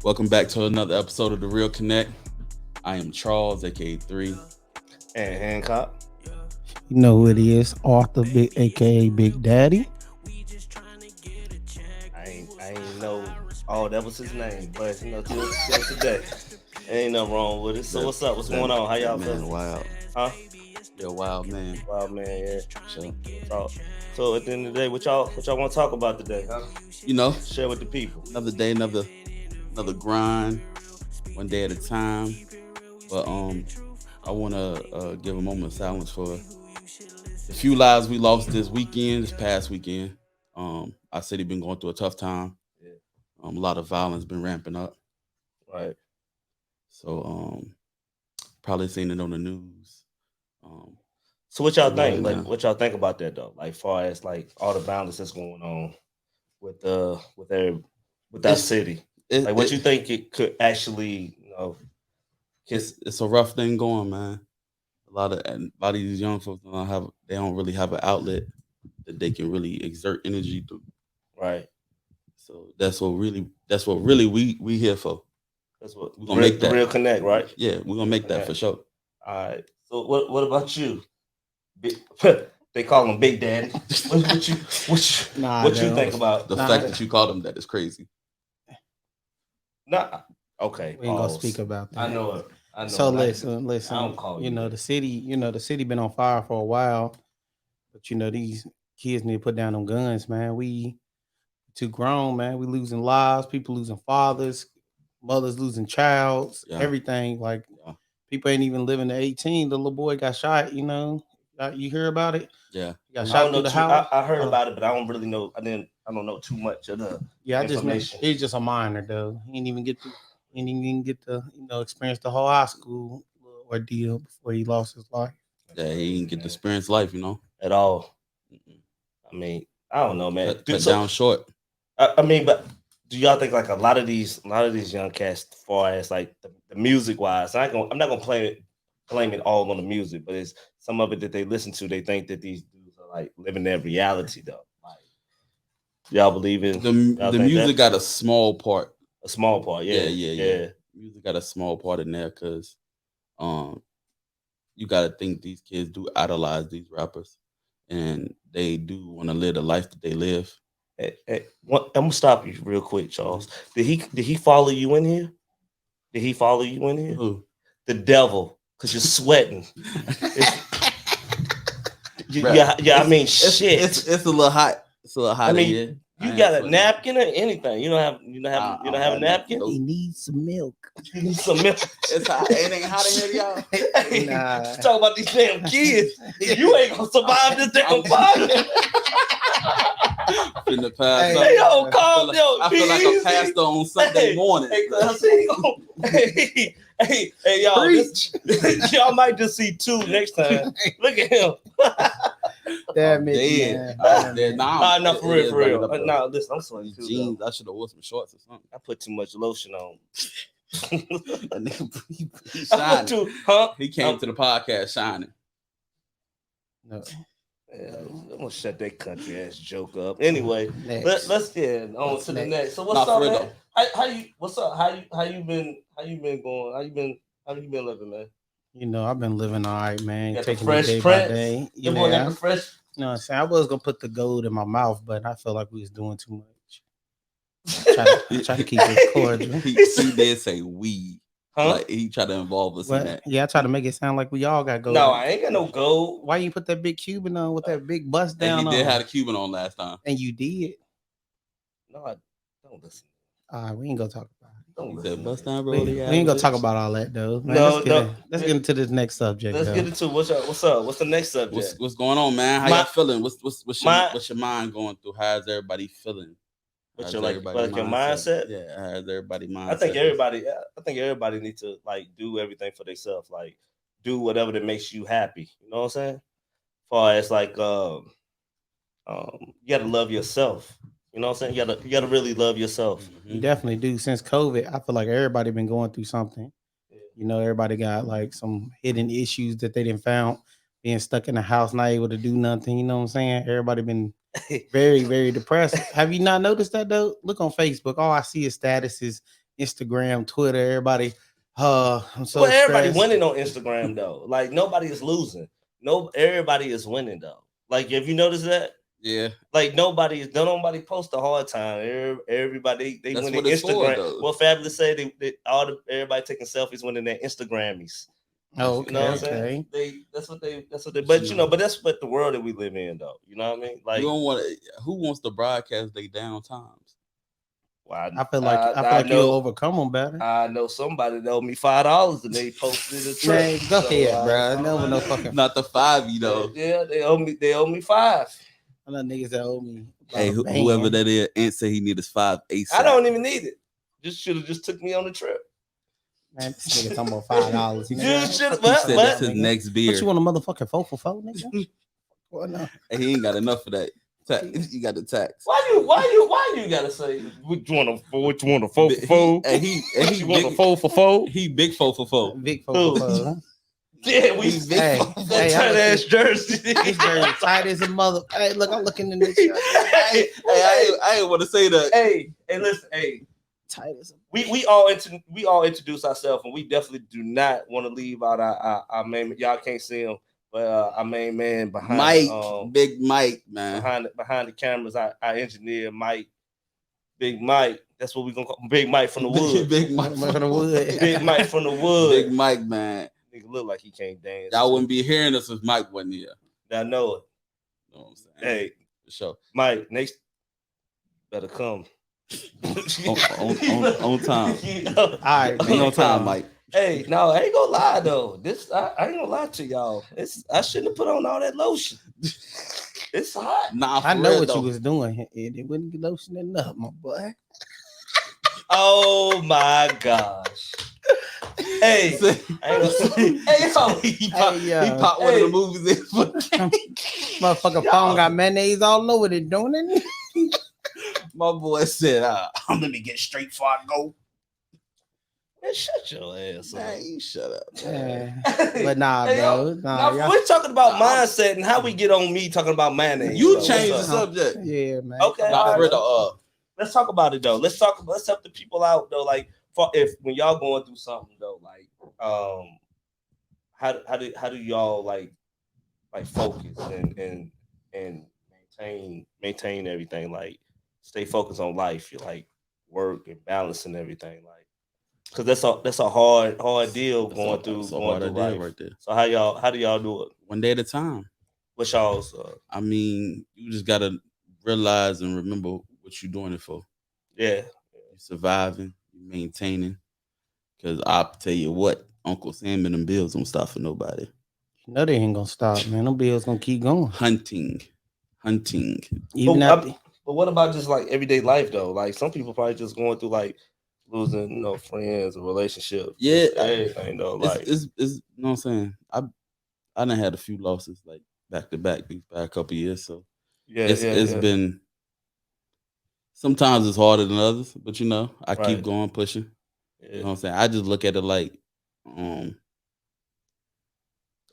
Welcome back to another episode of The Real Connect. I am Charles, aka 3. And Hancock. You know who it is, Arthur, aka Big Daddy. I ain't know. Oh, that was his name, but till today, ain't nothing wrong with it. So what's up? What's going on? How y'all feeling? Wild. Huh? You're a wild man. Wow, man, yeah. So, So at the end of the day, what y'all want to talk about today? Huh? Share with the people. Another day, another grind, one day at a time. But I want to give a moment of silence for the few lives we lost this past weekend. Our city been going through a tough time. Yeah. A lot of violence been ramping up. Right. So probably seen it on the news. So what y'all think? Like, what y'all think about that though? Like, far as like all the violence that's going on with that city. Like, what you think it could actually, It's a rough thing going, man. A lot of these young folks don't really have an outlet that they can really exert energy through. Right. So that's what really we here for. That's what we're gonna make that real connect, right? Yeah, we're gonna make that for sure. All right. So what about you? They call him Big Daddy. What you think about the fact that you called him that is crazy? Nah. Okay. We ain't gonna speak about that. I know it. So listen. I don't call the city been on fire for a while, but these kids need to put down them guns, man. We too grown, man. We losing lives, people losing fathers, mothers losing childs, everything. Like people ain't even living to 18. The little boy got shot. You hear about it? Yeah, he got shot through the house. I heard about it, but I don't really know. I don't know too much of the information. He's just a minor though. He didn't even get to experience the whole high school ordeal before he lost his life. Yeah, he didn't get to experience life, at all. I mean, I don't know, man. Cut down short. I mean, but do y'all think like a lot of these young cats, as far as like the music wise, I'm not gonna blame it all on the music, but it's some of it that they listen to. They think that these dudes are like living their reality, though. Like, y'all believe in the music got a small part. A small part, yeah. Music got a small part in there because, you got to think these kids do idolize these rappers, and they do want to live the life that they live. I'm gonna stop you real quick, Charles. Did he follow you in here? Who? The devil, because you're sweating. I mean, shit. It's a little hot. It's a little hot. I mean, you got a napkin or anything? You don't have a napkin? He needs some milk. You need some milk. It's hot. It ain't hot in here, y'all. Hey, talk about these damn kids. You ain't gonna survive this damn podcast. In the past, hey, yo, calm down. I feel like a pastor on Sunday morning. Hey, y'all. Y'all might just see two next time. Look at him. Damn it, man. Nah, for real. Nah, listen, I'm sorry. Jeans, I should have worn some shorts or something. I put too much lotion on. He shining. He came to the podcast shining. No. Yeah, I'm gonna shut that country ass joke up. Anyway, let's get on to the next. So what's up, man? What's up? How you been going? How you been living, man? I've been living all right, man. Taking it day by day. You know what I'm saying? I was gonna put the gold in my mouth, but I felt like we was doing too much. Try to keep it cordial. He did say we. Huh? Like he tried to involve us in that. Yeah, I tried to make it sound like we all got gold. No, I ain't got no gold. Why you put that big Cuban on with that big bust down? And he did have a Cuban on last time. And you did. No, I don't listen. We ain't gonna talk about it. Don't listen. Bust down, bro. We ain't gonna talk about all that though. Man, let's get into this next subject. Let's get into what's up. What's the next subject? What's going on, man? How y'all feeling? What's your mind going through? How's everybody feeling? What's your your mindset? Yeah, how's everybody mindset? I think everybody needs to like do everything for themselves. Like do whatever that makes you happy. You know what I'm saying? As far as like you gotta love yourself. You know what I'm saying? You gotta really love yourself. Mm-hmm. You definitely do. Since COVID, I feel like everybody been going through something. Yeah. Everybody got like some hidden issues that they didn't found, being stuck in the house, not able to do nothing. You know what I'm saying? Everybody been very, very depressed. Have you not noticed that though? Look on Facebook. All I see is statuses Instagram, Twitter, everybody. I'm so Well, everybody stressed. winning on Instagram though. Like nobody is losing. No, everybody is winning though. Like if you notice that, Yeah, like nobody post a hard time. Everybody they that's winning what it's for, Instagram. though. What Fabulous say everybody taking selfies winning their Instagrammies. Oh, You know okay, what I'm saying? okay. That's what they But but you know, but that's what the world that we live in though. You know what I mean? you Like don't want to. Who wants to broadcast their down times? well, I feel like you'll overcome them better. I know somebody that owed me $5 and they posted a trip. Man, go ahead, bro. Never no Somebody, fucking. Not the five, you know. yeah, they owe me five. I know niggas that owe me about Hey, a whoever band. that is, Ant say he need his five I ASAP. don't even need it. Just should have just took me on the trip. Man, this nigga talking about $5. You Nigga. should have. Fuck you He talking said What? that's about, his nigga. next What beer. you want a motherfucking 4 for 4, nigga? What no? And he ain't got enough of that. You got the tax. Why you gotta say which one a 4 for 4? And he You want a big, 4 for 4? he big 4 for 4. Big 4 Who? for 4. Huh? Yeah, we He big Hey, 4 for 4. that hey, tight ass this jersey. jersey tight as a mother. Hey, look, I'm looking in this shirt. Hey, I ain't want to say that. hey, listen, Tight as a we all introduce ourselves, and we definitely do not want to leave out our main. Y'all can't see him, but our main man behind Mike, Big Mike, man. behind the cameras, our engineer Mike, Big Mike. That's what we gonna call Big Mike from the wood. Big Mike Mike from the wood. Big Mike from the wood. Big Mike, man. Nigga look like he can't dance. Y'all wouldn't be hearing us if Mike wasn't here. I know it. You know what I'm saying? Hey, For sure. Mike, next better come. on time. All right, Be on time, Mike. Hey, no, I ain't gonna lie though. I ain't gonna lie to y'all. I shouldn't have put on all that lotion. It's hot. Nah, for I know real, what though. you was doing. It wouldn't be lotioning up, my boy. Oh my gosh. Hey, I ain't gonna say. Hey, yo. he popped Hey, one of Hey. the movies in. Motherfucker phone got mayonnaise all over it, don't it? My boy said, let me get straight before I go. Man, shut your ass up. Man, you shut up. Yeah. Hey, But nah, hey, bro. yo, Nah, now, y'all- we're talking about Nah, mindset and how we get on me talking about mayonnaise. You though. changed the What's up? subject. Yeah, man. Okay, Nah, all for right. real, though, Let's talk about it though. Let's help the people out though. Like for if when y'all going through something though, like how do y'all like focus and maintain everything, like stay focused on life, you like work and balance and everything, like because that's a hard deal That's going a- through that's a going hard through idea life. right there. So how do y'all do it? One day at a time. What's y'all's I mean, you just gotta realize and remember what you're doing it for. yeah. You're surviving, you're maintaining. Cause I'll tell you what, Uncle Sam and them bills don't stop for nobody. You know they ain't gonna stop, man. Them bills gonna keep going. Hunting. Even But, after but what about just like everyday life though? Like some people probably just going through like losing, friends or relationships. Yeah, just everything though. Like it's you know what I'm saying. I done had a few losses like back to back these past couple years, so yeah, it's been sometimes it's harder than others, but I keep Right. going pushing. yeah. You know what I'm saying? I just look at it like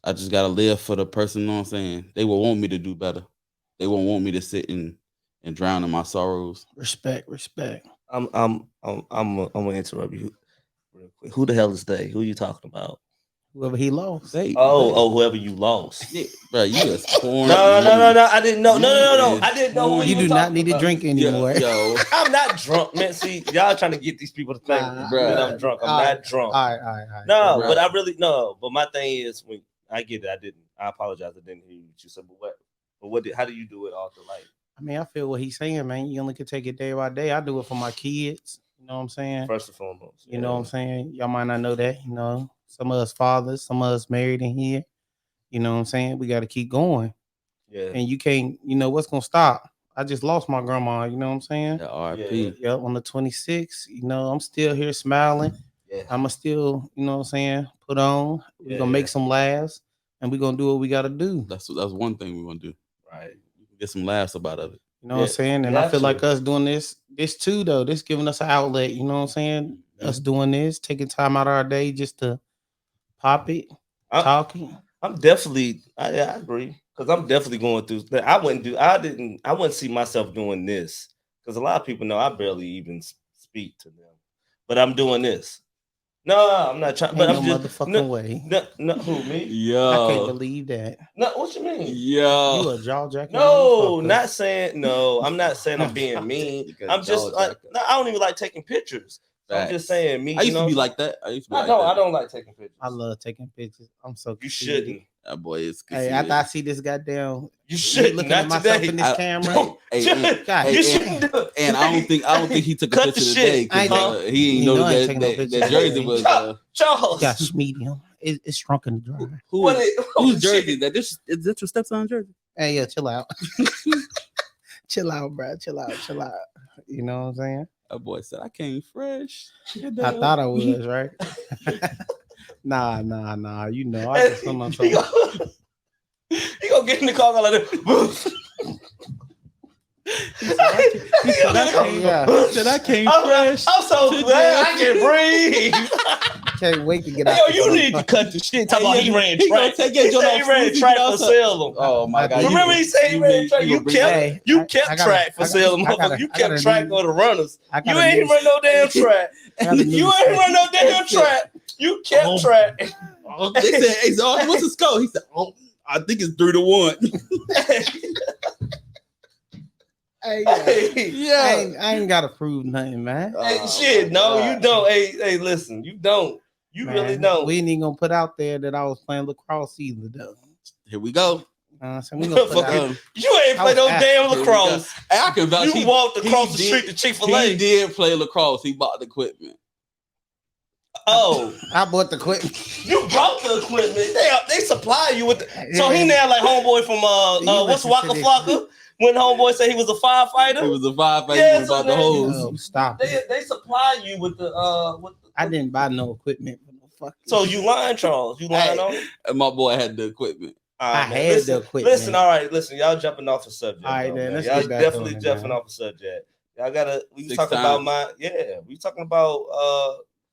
I just gotta live for the person, you know what I'm saying? They will want me to do better. They won't want me to sit and drown in my sorrows. respect. I'm gonna interrupt you real quick. Who the hell is they? Who you talking about? Whoever he lost. Whoever you lost. Yeah, bro, you just torn. No. I didn't know. No. I didn't know who You you do were not talking need to about. drink anymore. Yo, I'm not drunk, man. See, y'all trying to get these people to think Nah, that bruh. I'm drunk. I'm All right, not drunk. All right. No, Bruh. but I really no. But my thing is when I get it, I didn't. I apologize. I didn't hear what you said. But what? But what? How do you do it off the light? I mean, I feel what he's saying, man. You only can take it day by day. I do it for my kids. You know what I'm saying? First and foremost, You know what I'm saying? Y'all might not know that. Some of us fathers, some of us married in here. You know what I'm saying? We got to keep going. Yeah. And you can't, what's going to stop? I just lost my grandma. You know what I'm saying? yeah, RP. Yep, on the 26th. I'm still here smiling. Yeah. I'ma still, what I'm saying, put on. We're gonna make some laughs and we're gonna do what we gotta do. That's one thing we're gonna do. Right. You can get some laughs about of it. You know what I'm saying? And I feel like us doing this too, though, this giving us an outlet, you know what I'm saying? Mhm. Us doing this, taking time out of our day just to pop it, talking. I'm definitely I agree. Because I'm definitely going through I wouldn't see myself doing this. Because a lot of people know I barely even speak to them. but I'm doing this. No, I'm not trying. But Ain't I'm no just motherfucking way. No, who me? I can't Yo, believe that. No, what you mean? You yo. a jaw jacking No, motherfucker. not saying no. I'm not saying I'm being mean. I'm just like no, I don't even like taking pictures. So I'm just saying me. I used you know to be like that. I used to be I like don't. that. I don't like taking pictures. I love taking pictures. I'm so You conceited. shouldn't. That boy is Hey, conceited. after I see this goddamn, You shouldn't. looking Not at myself today. in this camera. Hey, God, you hey, shouldn't do it. and I don't think he took a Cut the picture shit. today I because ain't he ain't You know noticed I ain't that taking no that, picture that jersey today. was Charles. got medium. It's shrunk in the dry. What whose shit. jersey is that? This is that your stepson jersey? Hey, yeah, chill out. Chill out, bro. Chill out. You know what I'm saying? That boy said I came fresh. I thought I was, right? Nah. You know, I just don't know. He gonna get in the car like that. He said I came fresh. I'm so today. glad I can breathe. Can't wait to get Hey, out. yo, you need to cut the shit. Talk about he ran He track. gonna take He your said he ran track for Salem. Oh my god! Remember he said he ran track. You kept track for Salem, motherfucker. You kept track of the runners. You ain't run no damn track. You ain't run no damn track. You kept track. They said, "Hey, so what's the score?" He said, "Oh, I think it's 3-1." Hey, Yeah, I ain't gotta prove nothing, man. Hey, shit, no, you don't. Hey, listen, you don't. You Man, really don't. We ain't even gonna put out there that I was playing lacrosse either, though. here we go. So we gonna put out. You ain't play no damn lacrosse. Hey, I can vouch. You walked across the street to Chick-fil-A. He did play lacrosse. He bought the equipment. Oh, I bought the equipment. you brought the equipment. They supply you with the. So he now like homeboy from what's Waka Flocka? When homeboy said he was a firefighter. He was a firefighter. Yeah, He was about the hose. No, stop. They supply you with the I didn't buy no equipment. So you lying, Charles? You lying on it? And my boy had the equipment. I had the equipment. Listen, all right, listen. Y'all jumping off the subject. All right, then, let's y'all get back definitely on it, jumping man. off the subject. Y'all gotta. We was 6 talking times. about we talking about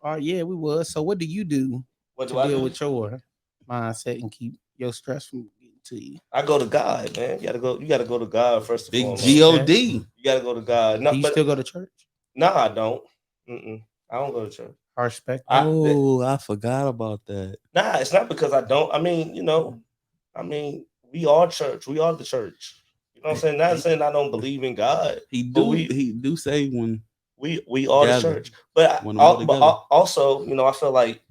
Oh yeah, we was. So what do you do what to do I deal do? with your mindset and keep your stress from getting to you? I go to God, man. You gotta go to God first of all. Big God. You gotta go to God. No, Do you but still go to church? no, I don't. I don't go to church. Respect. I forgot about that. Nah, it's not because I don't. I mean, we are church. We are the church. You know what I'm saying? Not saying I don't believe in God. He do say when we are the church. But also, I feel like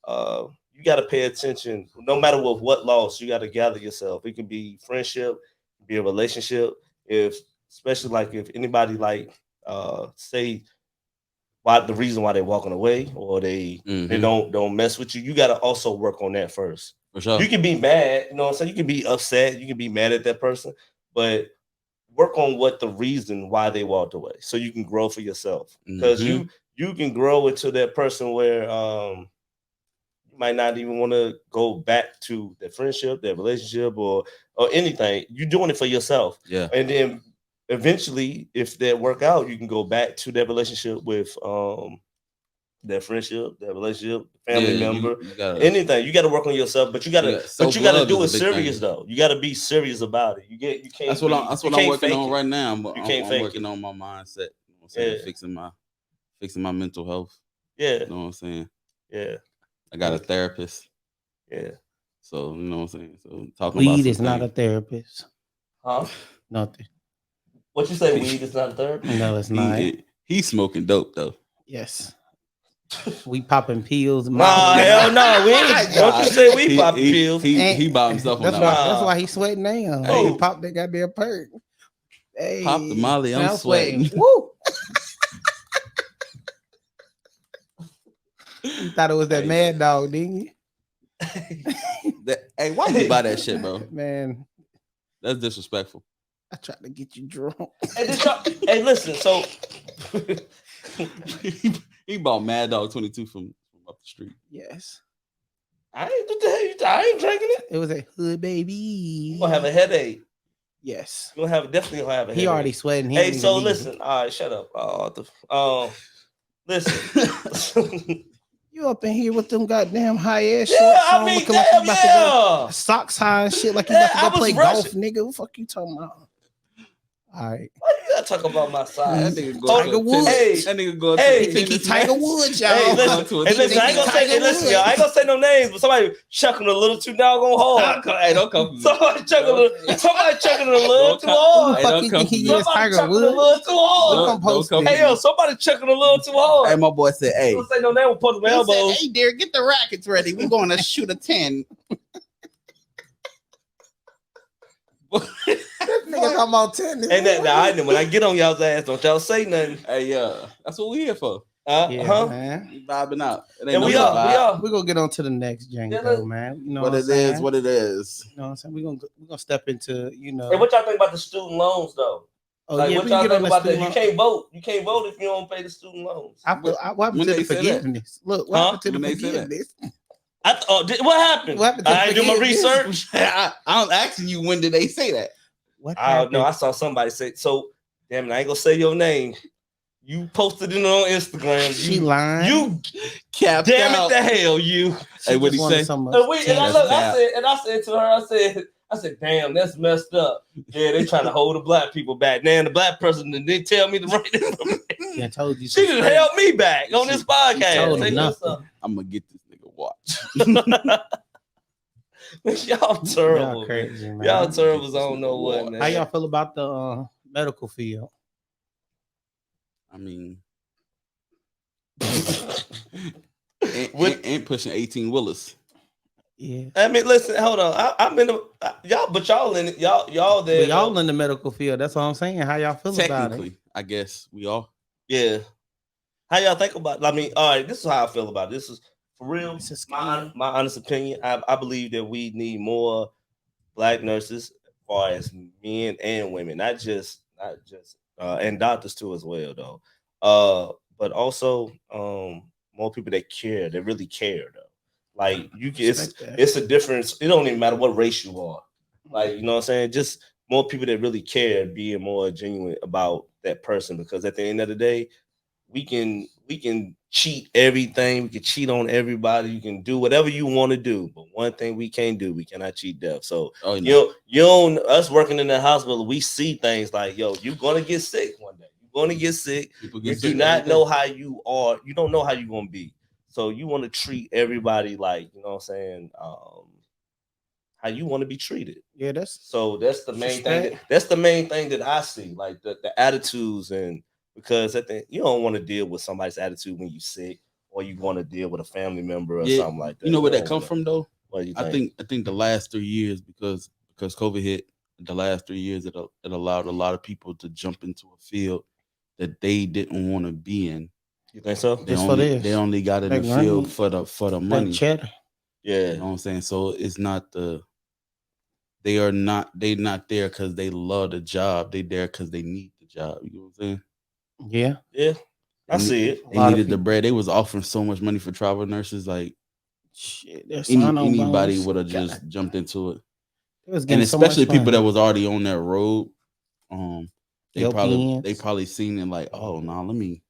you got to pay attention. No matter what loss, you got to gather yourself. It can be friendship, it can be a relationship. Especially like if anybody say why the reason why they're walking away or they don't mess with you, you got to also work on that first. For sure. You can be mad, you know what I'm saying? You can be upset, you can be mad at that person, but work on what the reason why they walked away so you can grow for yourself. Because you can grow into that person where you might not even want to go back to that friendship, that relationship, or anything. You're doing it for yourself. Yeah. And then eventually, if that work out, you can go back to that relationship with that friendship, that relationship, family member, anything. You got to work on yourself, but you got to do it serious though. You got to be serious about it. You can't. That's what I'm working on right now. I'm working on my mindset. You know what I'm saying? Fixing my mental health. Yeah. You know what I'm saying? Yeah. I got a therapist. Yeah. So you know what I'm saying? So talking weed about is not a therapist. Huh? Nothing. What you say? Weed is not a therapist? No, it's not. He's smoking dope though. Yes. We popping pills. Nah, hell no. We ain't. Don't you say we popping pills? He by himself on that. That's why he's sweating now. Hey. He popped that goddamn perk. Hey, pop the Molly. I'm sweating. Woo! You thought it was that Mad Dog, didn't you? Hey, why you buy that shit, bro? Man, that's disrespectful. I tried to get you drunk. Hey, listen. So he bought Mad Dog 22 from up the street. Yes. I ain't drinking it. It was a hood baby. You gonna have a headache. Yes. You gonna definitely gonna have a headache. He already sweating. Hey, so listen. All right, shut up. Listen. You up in here with them goddamn high ass shorts? Yeah, I mean, damn, like socks high and shit like you about to go play golf, nigga. What the fuck you talking about? All right. Why you gotta talk about my size? That nigga Hold- going Tiger to a Woods. tennis. Hey, That nigga going hey. to a He think he tennis Tiger match. Woods, y'all. Hey, Going listen, to a hey, listen, I ain't gonna say, Tiger hey, listen, y'all, I ain't Woods. gonna say no names, but somebody chucking a little too doggone hard. Hey, don't come for me. Somebody chucking a little Don't too come- Who the hard. Hey, fuck don't he come think for he me. is? Somebody Tiger chucking a Woods. little too hard. Don't post come it. Hey, for yo, me. somebody chucking a little too hard. Hey, my boy said, hey. Don't say no name, we'll put them He said, elbows. "Hey, dear, get the rackets ready. We're going to shoot a 10." Nigga talking about tennis. And that, now, when I get on y'all's ass, don't y'all say nothing. Hey, yeah. That's what we here for. Yeah, man. We vibing out. It ain't And no we are, vibe. we are. We're gonna get on to the next Yeah, Django, let's- man. You know What what I'm it saying? is, what it is. You know what I'm saying? We're gonna step into, Hey, what y'all think about the student loans, though? Oh Like, yeah, what we y'all can get think on the about that? student You loan. can't vote. You can't vote if you don't pay the student loans. What happened When to they the say that? forgiveness? Look, what Huh? happened to the When they say that? forgiveness? What happened? What happened to I didn't do my forgiveness? research. I'm asking you, when did they say that? What I don't know. happened? I saw somebody say so. Damn it, I ain't gonna say your name. You posted it on Instagram. She You, lying. you Capped damn out. it to hell, you. She Hey, what'd just he wanted say? some And we and I, attention. look, I said to her, I said, damn, that's messed up. Yeah, they trying to hold the black people back. Now the black president didn't tell me the right information. She told you. She some just straight- held me back on this She podcast. told Say him what's nothing. I'm gonna get this nigga watch. Y'all terrible. Y'all crazy, man. Y'all terrible. Get I this don't nigga know what, watch. man. How y'all feel about the medical field? I mean, With- ain't pushing 18 Willis. Yeah, I mean, listen, hold on. I'm in the y'all, but y'all in it. Y'all there. we all though. in the medical field. That's what I'm saying. How y'all feel about it? Technically, I guess we are. Yeah. How y'all think about it? I mean, all right, this is how I feel about it. This is for real. It's a My scam. honest opinion. I believe that we need more black nurses as far as men and women, not just and doctors too as well though. But also more people that care, that really care though. Like you can, Respect that. it's a difference. It don't even matter what race you are. Like, you know what I'm saying? Just more people that really care, being more genuine about that person. Because at the end of the day, we can cheat everything. We can cheat on everybody. You can do whatever you want to do. But one thing we can't do, we cannot cheat death. So Oh, no. you know, us working in the hospital, we see things like, yo, you're gonna get sick one day. You're gonna get sick. People You get do sick not every know day. how you are. You don't know how you're gonna be. So you want to treat everybody like, you know what I'm saying, how you want to be treated. Yeah, that's So that's the main thing. Respect. That's the main thing that I see, like the attitudes, and because you don't want to deal with somebody's attitude when you sick, or you want to deal with a family member or Yeah, something like that. you know where that don't come wanna- from though? What do you I think the last 3 years, because COVID hit, the last 3 years it allowed a lot of people to jump into a field that they didn't want to be in. You think so? Just for this. They only got in Like the money. field for the that money. cheddar. Yeah. You know what I'm saying? So it's not they not there because they love the job. They there because they need the job. You know what I'm saying? Yeah, Yeah. I They see it. a They lot of needed the people. bread. They was offering so much money for travel nurses. Like Shit, their sign-on anybody bonus. would have God, just jumped into it. they was And getting so much especially people that money. was already on that road. They LPNs. probably seen it like, oh no, let me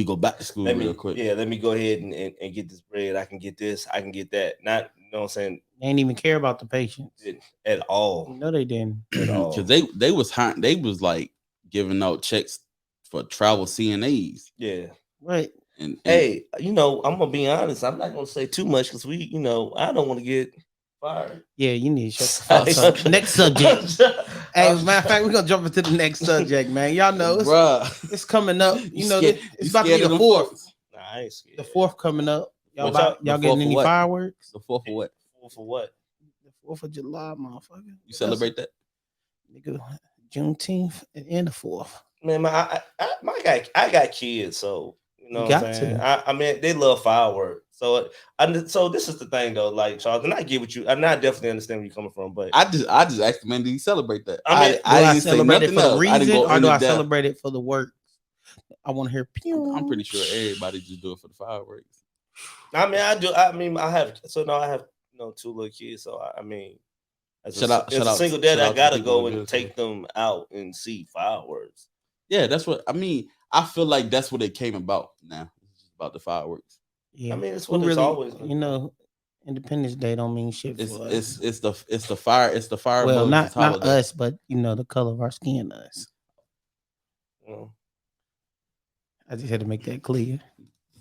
go back to school Let real me quick. let me go ahead and get this bread. I can get this. I can get that. Not, you know what I'm saying, They didn't even care about the patients. at all. No, they didn't. At all. Because they was like giving out checks for travel CNAs. Yeah. Right. And Hey, you know, I'm gonna be honest. I'm not gonna say too much because we, you know, I don't want to get fired. Yeah, you need to shut the fuck up. Next subject. Hey, matter of fact, we're gonna jump into the next subject, man. Y'all know bruh, it's coming up. You know, scared- it's you about to scared be of the them fourth. folks? Nah, I ain't scared. The fourth coming up. Y'all What y'all The getting fourth any for what? fireworks? The 4th for what? For what? The 4th of July, motherfucker. You celebrate that? Nigga, Juneteenth and the 4th. Man, I got kids, so you know You what I'm got saying. to. I mean, they love fireworks. So this is the thing though, like Charles, and I get what you, and I definitely understand where you're coming from, but I just asked the man, do you celebrate that? I mean, Do I didn't say celebrate it nothing for the else. I didn't reason go or do I into depth. celebrate it for the work? I want to hear pew. I'm pretty sure everybody just do it for the fireworks. I mean, I do. I mean, I have. So now I have, you know, 2 little kids. So I mean, as Shout a out single shout dad, I out to gotta people go that do and it. take them out and see fireworks. Yeah, that's what I mean. I feel like that's what it came about. Now it's just about the fireworks. Yeah. I mean, it's Who what it's really, always been. you know, Independence Day don't mean shit It's for us. it's the firebugs. Well, not holiday. us, but you know, the color of our skin us. Mm. I just had to make that clear.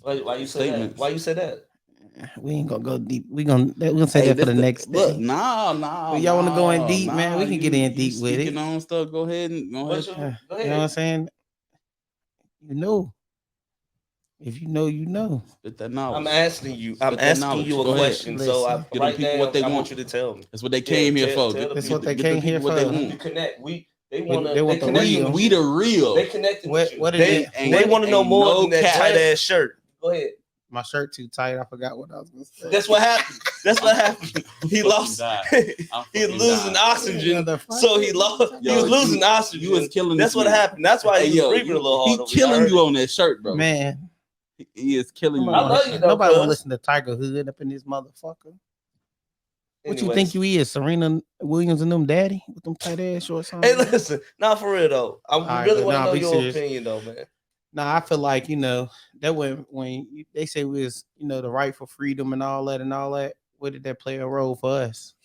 Why you say that? Statements. Why you say that? We ain't gonna go deep. We gonna say Hey, that for this the the next look. day. Nah, But nah, y'all want to go in nah, deep, man? nah. We can get in You deep with speaking it. on stuff? Go ahead and go What's ahead. your, Uh, go you know what I'm ahead. saying? You know, if you know, you know. Spit that knowledge. I'm Spit that asking knowledge. you a Go ahead. question. So Listen, Get them right people what now, they I want want. you to tell me. That's what they Yeah, came here for. tell the that's Get, what people. they get them came here people what they for. We need to want. connect. They They they want the connecting real. with We you. the They real. connecting with What? you. What is it? They What? want to know Ain't more no than that cap. tight ass shirt. Go ahead. My shirt too tight. I forgot what I was gonna say. That's what happened. That's what happened. I'm He fucking lost. dying. I'm He fucking losing dying. oxygen. Motherfucker. So he lost. He Yo, was losing you was oxygen. killing That's this what man. happened. That's why Hey, he was yo, breathing a little he harder. I killing heard you it. on that shirt, bro. Man, He is killing you. I love you though, nobody want to cuz. listen to Tiger Hood up in this motherfucker. What you think Anyways, you is, Serena Williams and them daddy with them tight ass shorts on? hey, listen, not for real though. All We right, really but want to nah, know be your serious. opinion though, man. Nah, I feel like that they say we was the right for freedom and all that and all that. What did that play a role for us?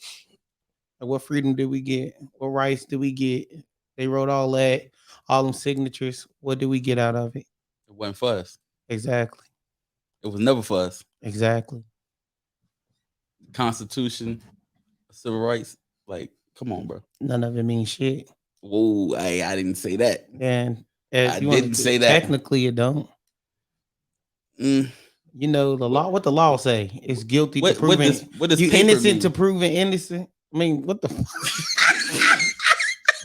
Like, what freedom did we get? What rights did we get? They wrote all that, all them signatures. What did we get out of it? It wasn't for us. Exactly, It was never for us. exactly. Constitution, civil rights. Like, come on, bro. None of it means shit. Whoa, I didn't say that. And I if you want didn't to, say that. technically, it don't. Mm. The law. What the law say? It's guilty to proving What does you paper innocent to mean? proving innocent. I mean, what the?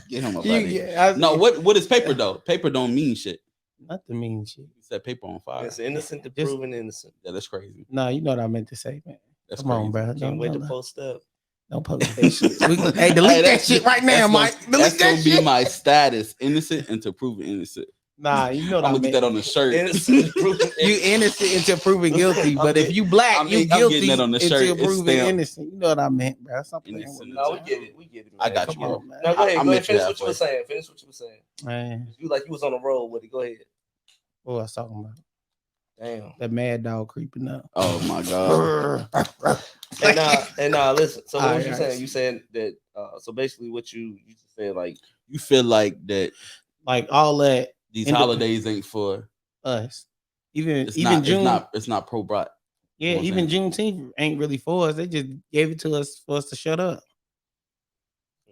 Get him up You out of here. yeah, No, what is paper though? Paper don't mean shit. nothing means shit. You set paper on fire. It's innocent to Just proven innocent. Yeah, that's crazy. no, you know what I meant to say, man. That's Come on, crazy. bro. Can't Don't wait to don't, post up. don't post that shit. Hey, delete that shit right now, Mike. Delete That's that gonna be shit. my status, innocent and to prove innocent. Nah, you know what I'm I gonna get that meant. on the shirt. Innocent to proven You innocent. innocent until proven guilty, but if you black, you I'm getting that guilty on the shirt. until It's proven stamped innocent. You know what I meant, bro. Stop playing with innocent me, until No, we man. get it. We get it, man. I got Come you, bro. on, man. Now go ahead. I Go ahead. met you Finish what you halfway. were saying. Finish what you were saying. Man, You like you was on the road with it. Go ahead. what was I talking about? Damn. That mad dog creeping up. Oh my god. And listen. So what was Alright, you alright. saying? You saying that so basically what you just said like You feel like that Like all that these indep- holidays ain't for us. Even it's even not it's June, not it's not pro brat. yeah, what I'm even saying. Juneteenth ain't really for us. They just gave it to us for us to shut up.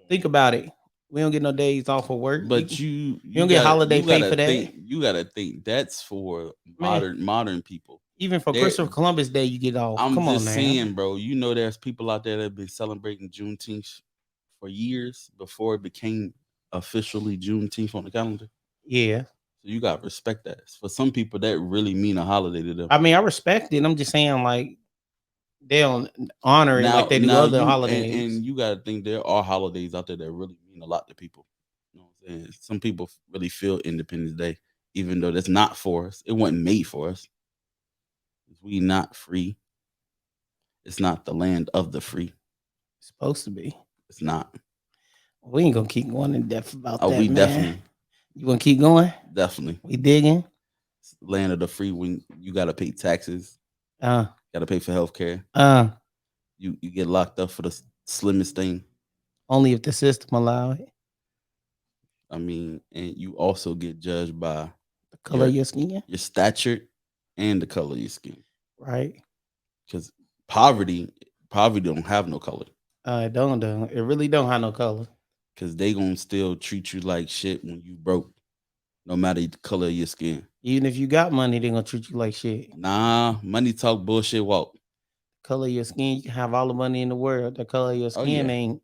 Think about it. We don't get no days off of work. But We don't get holiday pay for that. you gotta think that's for Man. modern people. Even for There- Christopher Columbus Day, you get off. I'm Come on just now. saying, bro. You know, there's people out there that have been celebrating Juneteenth for years before it became officially Juneteenth on the calendar. Yeah. So you got to respect that. For some people, that really mean a holiday to them. I mean, I respect it. I'm just saying, like, they don't honor it like they do now other you holidays. and you got to think there are holidays out there that really mean a lot to people. You know what I'm saying? Some people really feel Independence Day, even though that's not for us. It wasn't made for us. We not free. It's not the land of the free. It's supposed to be. It's not. We ain't gonna keep going in depth about that, We man. definitely, You wanna keep going? definitely. We digging? It's the land of the free when you got to pay taxes, Uh, got to pay for healthcare. uh. You get locked up for the slimmest thing. Only if the system allow it. I mean, and you also get judged by The color of your skin, your stature and the color of your skin. right? Because poverty don't have no color. It don't. It really don't have no color. Because they gonna still treat you like shit when you broke, no matter the color of your skin. Even if you got money, they gonna treat you like shit. Nah, money talk, bullshit walk. Color of your skin, you can have all the money in the world. The color of your Oh skin yeah. ain't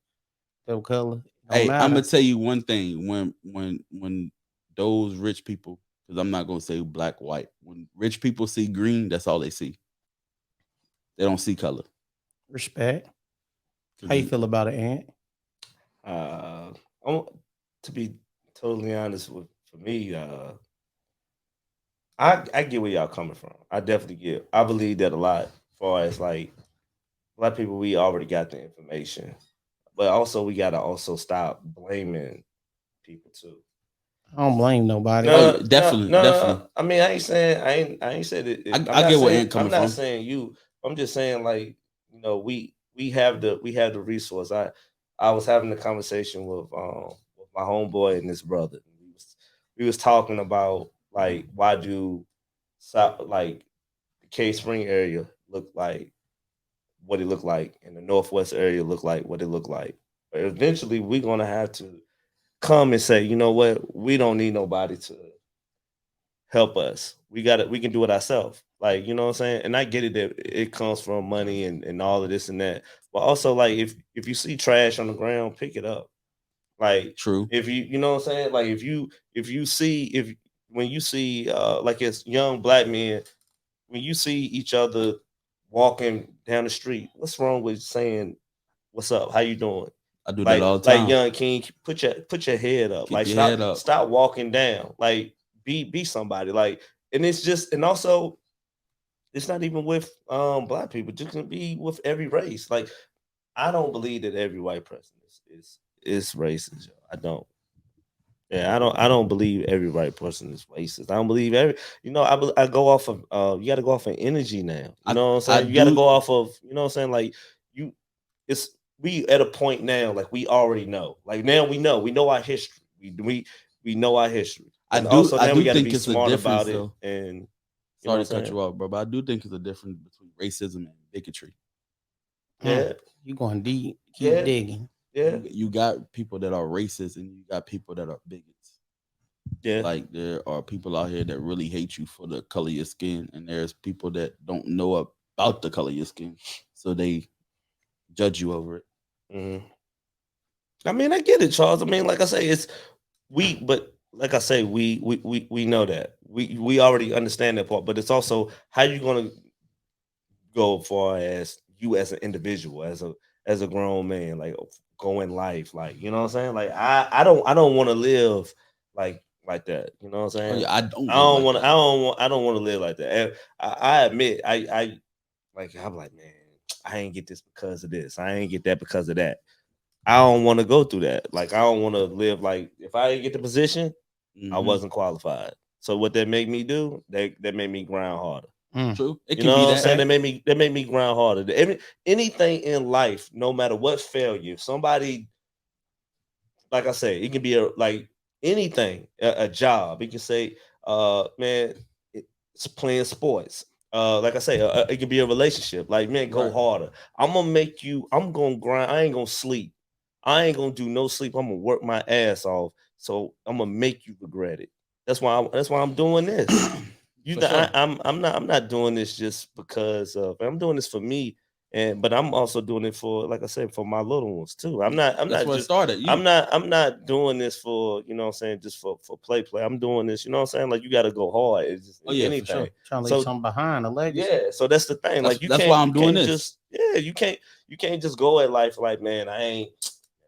the color. It don't Hey, I'm matter. gonna tell you one thing. When those rich people, because I'm not gonna say black, white. When rich people see green, that's all they see. They don't see color. Respect. How you feel about it, Ant? I'm, to be totally honest with for me, I get where y'all coming from. I definitely get. I believe that a lot. As far as like a lot of people, we already got the information, but also we gotta also stop blaming people too. I don't blame nobody. Oh, definitely, definitely. I mean, I ain't said it. I I'm not get where saying Ant coming I'm not from. saying you. I'm just saying like we have the resource. I was having a conversation with my homeboy and his brother. we was talking about like why do South like the K Spring area look like what it looked like, and the Northwest area look like what it looked like. But eventually, we're gonna have to come and say, you know what, we don't need nobody to help us. We got it. We can do it ourselves. Like, you know what I'm saying? And I get it that it comes from money and all of this and that. But also, like, if you see trash on the ground, pick it up. Like, True. if you know what I'm saying? Like, if you see if when you see like as young black men, when you see each other walking down the street, what's wrong with saying what's up? How you doing? I do that Like all the like time. young king, put your head up. Keep Like your stop head up. stop walking down. Like be somebody. Like and it's just and also it's not even with black people. Just can be with every race. Like I don't believe that every white person is racist. Yo. I don't. Yeah, I don't believe every white person is racist. I don't believe every I go off of you gotta go off of energy now. You I know what I'm I saying? You gotta do go off of, you know what I'm saying? Like you it's we at a point now, like we already know. Like now we know our history. We know our history. I And do also I now we do gotta think be it's a smart difference about it though. and you know Sorry what to cut I'm saying? you off, bro, but I do think it's a difference between racism and bigotry. Yeah, You going deep? Keep yeah, digging. yeah, You got people that are racist and you got people that are bigots. yeah. Like there are people out here that really hate you for the color of your skin, and there's people that don't know about the color of your skin, so they judge you over it. Mhm. I mean, I get it, Charles. I mean, like I say, but like I say, we know that we already understand that part. But it's also how you gonna go far as you as an individual, as a grown man, like go in life, like you know what I'm saying. Like I don't want to live like that. You know what I'm Oh saying. yeah, I don't I live don't like want. that. I don't want to live like that. And I admit, I'm like, man, I ain't get this because of this. I ain't get that because of that. I don't want to go through that. Like I don't want to live like if I didn't get the position, I Hmm. wasn't qualified. So what that made me do? That made me grind harder. Mm. True, it You can be know what I'm that. saying? Okay. That made me grind harder. Anything in life, no matter what failure, if somebody like I say, it can be like anything, a job. It can say, man, it's playing sports. Like I say, it could be a relationship. Like, man, go Right. harder. I'm gonna make you. I'm gonna grind. I ain't gonna sleep. I ain't gonna do no sleep. I'm gonna work my ass off. So I'm gonna make you regret it. That's why I'm doing this. For sure. I'm not doing this just because of. I'm doing this for me, but I'm also doing it for, like I said, for my little ones too. I'm That's not where it just started. You. I'm not doing this for, you know what I'm saying, just for play. I'm doing this, you know what I'm saying? Like you got to go hard. It's just Oh yeah, for anything. sure. Trying to leave So something behind, a legacy. yeah, so that's the thing. That's Like you that's can't why you I'm doing can't this. just you can't just go at life like, man, I ain't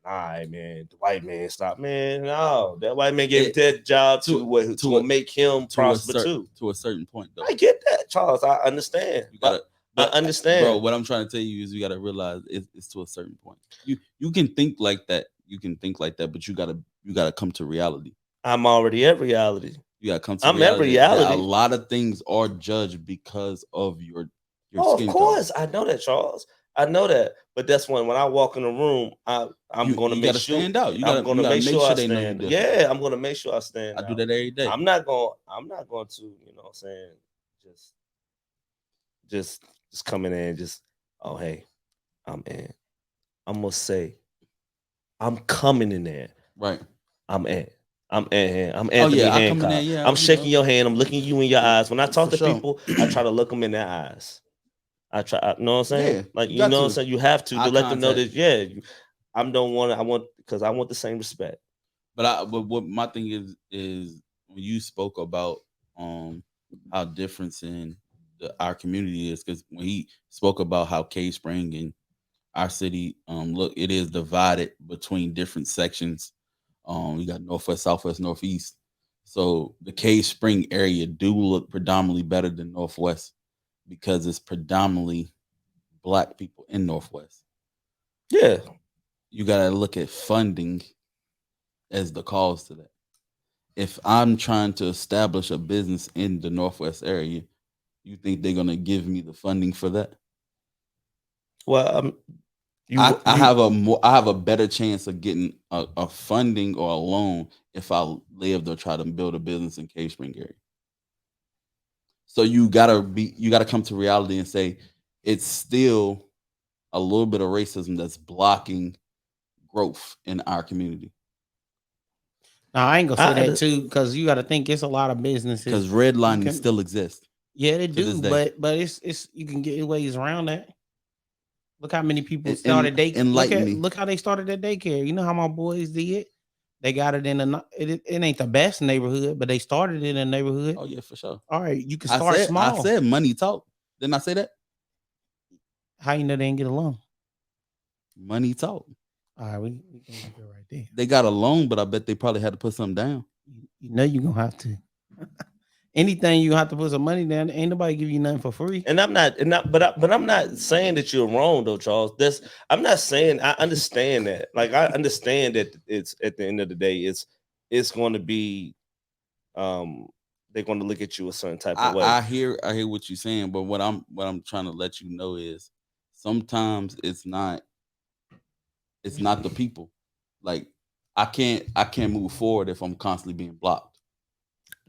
all right, man. The white man stop, man. No, that white man gave It that job to to to a make him prosper too. to a certain point though. I get that, Charles. I understand, You but gotta, I but bro, understand. what I'm trying to tell you is you gotta realize it's to a certain point. You can think like that. You can think like that, but you gotta come to reality. I'm already at reality. You gotta come to I'm at reality that a reality. lot of things are judged because of your Oh, of skin color. course, I know that, Charles. I know that. But that's when I walk in the room, I'm You gonna you make gotta sure stand out. I'm You gonna gotta make make sure sure I they know you stand. different. Yeah, I'm gonna make sure I I stand do out. that every day. I'm not going to, you know what I'm saying, just just just come in there and just, oh hey, I'm in. I'm gonna say, I'm coming in there. Right. I'm in. I'm Oh Anthony yeah, I come in there. Hancock. Yeah, I'm shaking your hand. I'm looking you in your eyes. When I talk for to sure. people, I try to look them in their eyes. You know what I'm saying? Yeah, Like, you you got know what I'm to saying? You have to eye let them know contact. that, yeah, because I want the same respect. But what my thing is when you spoke about um how difference in our community is, because when he spoke about how Cave Spring and our city look, it is divided between different sections. We got northwest, southwest, northeast. So the Cave Spring area do look predominantly better than northwest because it's predominantly black people in northwest. Yeah. You gotta look at funding as the cause to that. If I'm trying to establish a business in the Northwest area, you think they're gonna give me the funding for that? Well, I, you I you have a more I have a better chance of getting a funding or a loan if I lived or tried to build a business in Cave Spring area. So you gotta come to reality and say it's still a little bit of racism that's blocking growth in our community. Now I ain't gonna say I, that too, because you got to think it's a lot of businesses. Because You redlining can, still exists yeah, they to this do, day. but it's you can get ways around that. Look how many people And started daycare. enlighten me. Look how they started their daycare. You know how my boys did. They got it in a. It ain't the best neighborhood, but they started in a neighborhood. Oh yeah, for sure. All right, you can I start said I small. said money talk. Didn't I say that? How you know they didn't get along? Money talk. All right, we can leave it right there. They got a loan, but I bet they probably had to put something down. You know you're gonna have to. Anything you have to put some money down. Ain't nobody give you nothing for free. and I'm not, and not, but I'm not saying that you're wrong though, Charles. That's I'm not saying I understand that. Like I understand that it's at the end of the day, it's going to be, um, they're going to look at you a certain type of way. I hear what you're saying, but what I'm trying to let you know is sometimes it's not the people. Like I can't move forward if I'm constantly being blocked.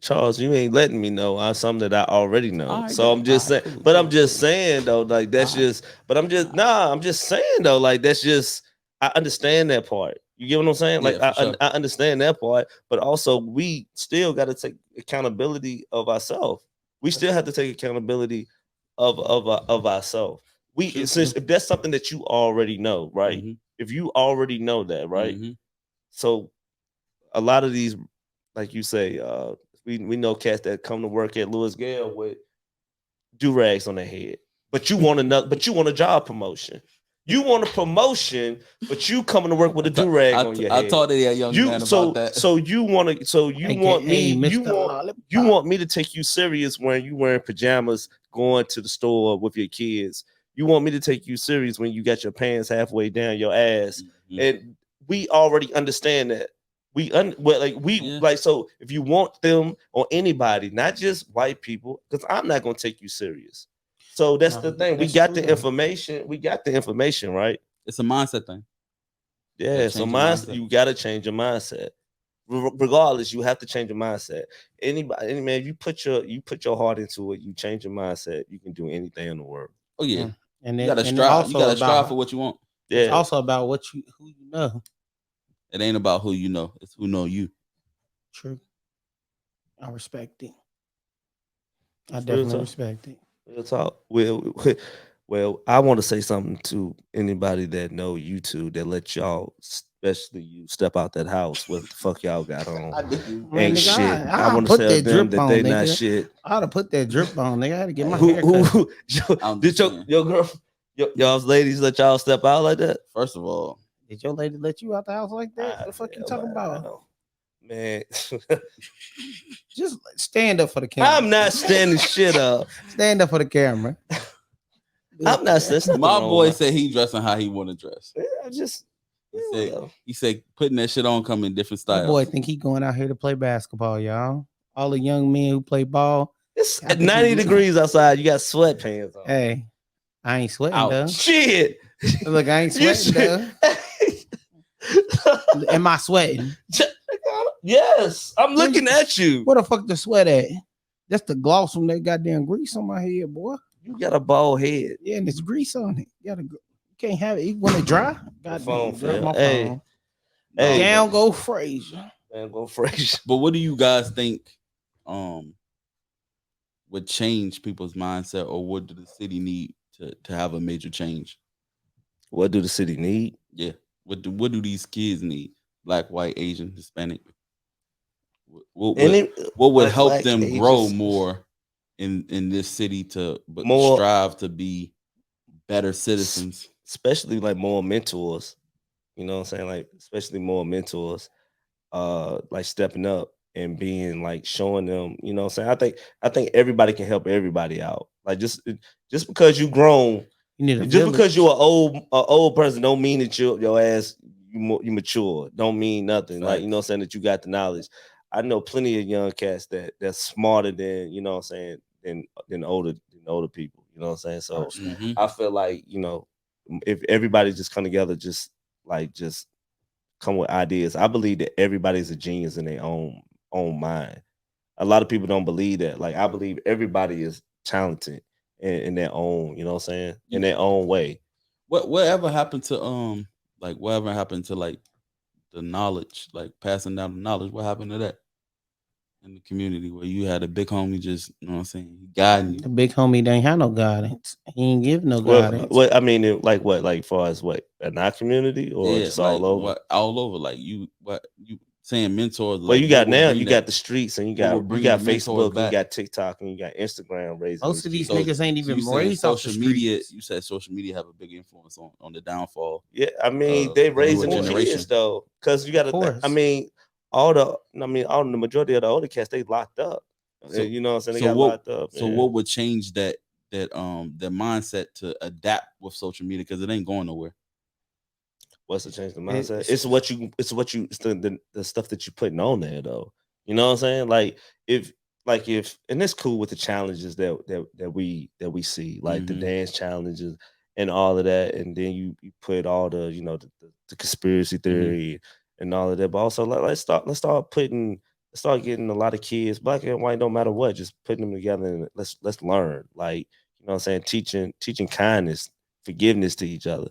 Charles, you ain't letting me know something that I already know. All right, So I'm just saying, cool, but cool, I'm just cool. saying though, like that's All right. just, but I'm just nah, I'm just saying though, like that's just, I understand that part. You get what I'm saying? Like Yeah, for sure. I understand that part, but also we still got to take accountability of ourselves. We still have to take accountability of ourselves. We True, since true. if that's something that you already know, right? Mm-hmm. If you already know that, right? Mm-hmm. So a lot of these, like you say, we know cats that come to work at Louis Gale with do rags on their head, but you want another, but you want a job promotion. You want a promotion, but you coming to work with a do rag on your I head. talked to that young You man about that. so you want to so you want me AKA you Mr. you Lollipop. want me to take you serious when you wearing pajamas going to the store with your kids. You want me to take you serious when you got your pants halfway down your ass, Mhm. and we already understand that. Well, like we Yeah. like so if you want them or anybody, not just white people, because I'm not gonna take you serious. So that's No, the thing. We that's got true the though. information. We got the information, right? It's a mindset thing. You gotta Yeah. So change your mine, mindset. you got to change your mindset. Regardless, you have to change your mindset. Anybody, any man, you put your heart into it. You change your mindset. You can do anything in the world. Oh yeah. Mm. And You it gotta and it strive. You also gotta strive for about what you want. it's Yeah. also about who you know. It ain't about who you know. It's who know you. True. I respect it. I Real definitely talk. respect it. Real talk. Well, I want to say something to anybody that know you two that let y'all, especially you, step out that house. What the fuck y'all got on? I do. Man, Ain't nigga, shit. I I want to put tell that them drip that on, they not nigga. shit. I ought to put that drip on, nigga. I had to get my Hey, hair cut. I'm Did just saying. your girl, y'all's ladies let y'all step out like that? First of all, Did your lady let you out the house like that? Ah, The fuck you hell, talking about? man. Just stand up for the camera. I'm not standing shit up. Stand up for the camera. I'm not. There's nothing my wrong boy with said he dressing how he want to dress. my, yeah, just He yeah, said whatever. he said putting that shit on come in different My boy styles. think he going out here to play basketball, y'all. All the young men who play ball. It's I at think 90 degrees outside. You got sweatpants on. Hey, I ain't sweating though. Ouch. Shit. Look, I ain't You sweating though. Am I sweating? Yes, I'm looking at you. Where the fuck the sweat at? That's the gloss from that goddamn grease on my head, boy. You got a bald head. Yeah, and it's grease on it. You can't have it. When it dry, phone goddamn, drop fell. my Hey. phone. Hey, Down go Frazier. man, go fresh. But what do you guys think um would change people's mindset, or what do the city need to have a major change? What do the city need? Yeah. What do these kids need? Black, white, Asian, Hispanic. What would Any what would like help black them grow ages, more in this city to more, strive to be better citizens? especially like more mentors. You know what I'm saying? Like especially more mentors. Like stepping up and being like showing them, you know what I'm saying? I think everybody can help everybody out. Like just because you grown, You need a just because village. you're a old person don't mean that your ass you mature. Don't mean nothing. Like you know what I'm Facts. saying, that you got the knowledge. I know plenty of young cats that's smarter than, you know what I'm saying, than older people. You know what I'm saying? I So respect. Hmm. I feel like, you know, if everybody just come together, just like just come with ideas. I believe that everybody's a genius in their own mind. A lot of people don't believe that. Like I believe everybody is talented in their own, you know what I'm saying? In You, their own way. whatever happened to like whatever happened to like the knowledge, like passing down the knowledge? What happened to that in the community where you had a big homie just, you know what I'm saying, he guiding you? The big homie didn't have no guidance. He ain't give no Well, guidance. what I mean, like what, like far as what in our community or Yeah, just like all over. what all over, like you what you saying mentors, Well, like you what got would now, bring you that, got the streets, and what would you bring the got mentors Facebook, and you back? got TikTok, and you got Instagram raising Most these of these kids. niggas ain't So you even saying raised off the social media? streets. You said social media have a big influence on the downfall Yeah, I mean, of they the Of newer raising the course. kids generation. though, because you Of got to. I course. mean, all the majority of the older cats they locked up. So You know what I'm saying? They so got what locked up, so man. what would change that mindset to adapt with social media, because it ain't going nowhere. What's to change the mindset? It's It's the stuff that you're putting on there though. You know what I'm saying? If if and it's cool with the challenges that we see, like the Hmm. dance challenges and all of that, and then you put all the the conspiracy Hmm. theory and all of that, but also let's start getting a lot of kids, black and white, no matter what, just putting them together and let's learn. Like, you know what I'm saying, teaching kindness, forgiveness to each other.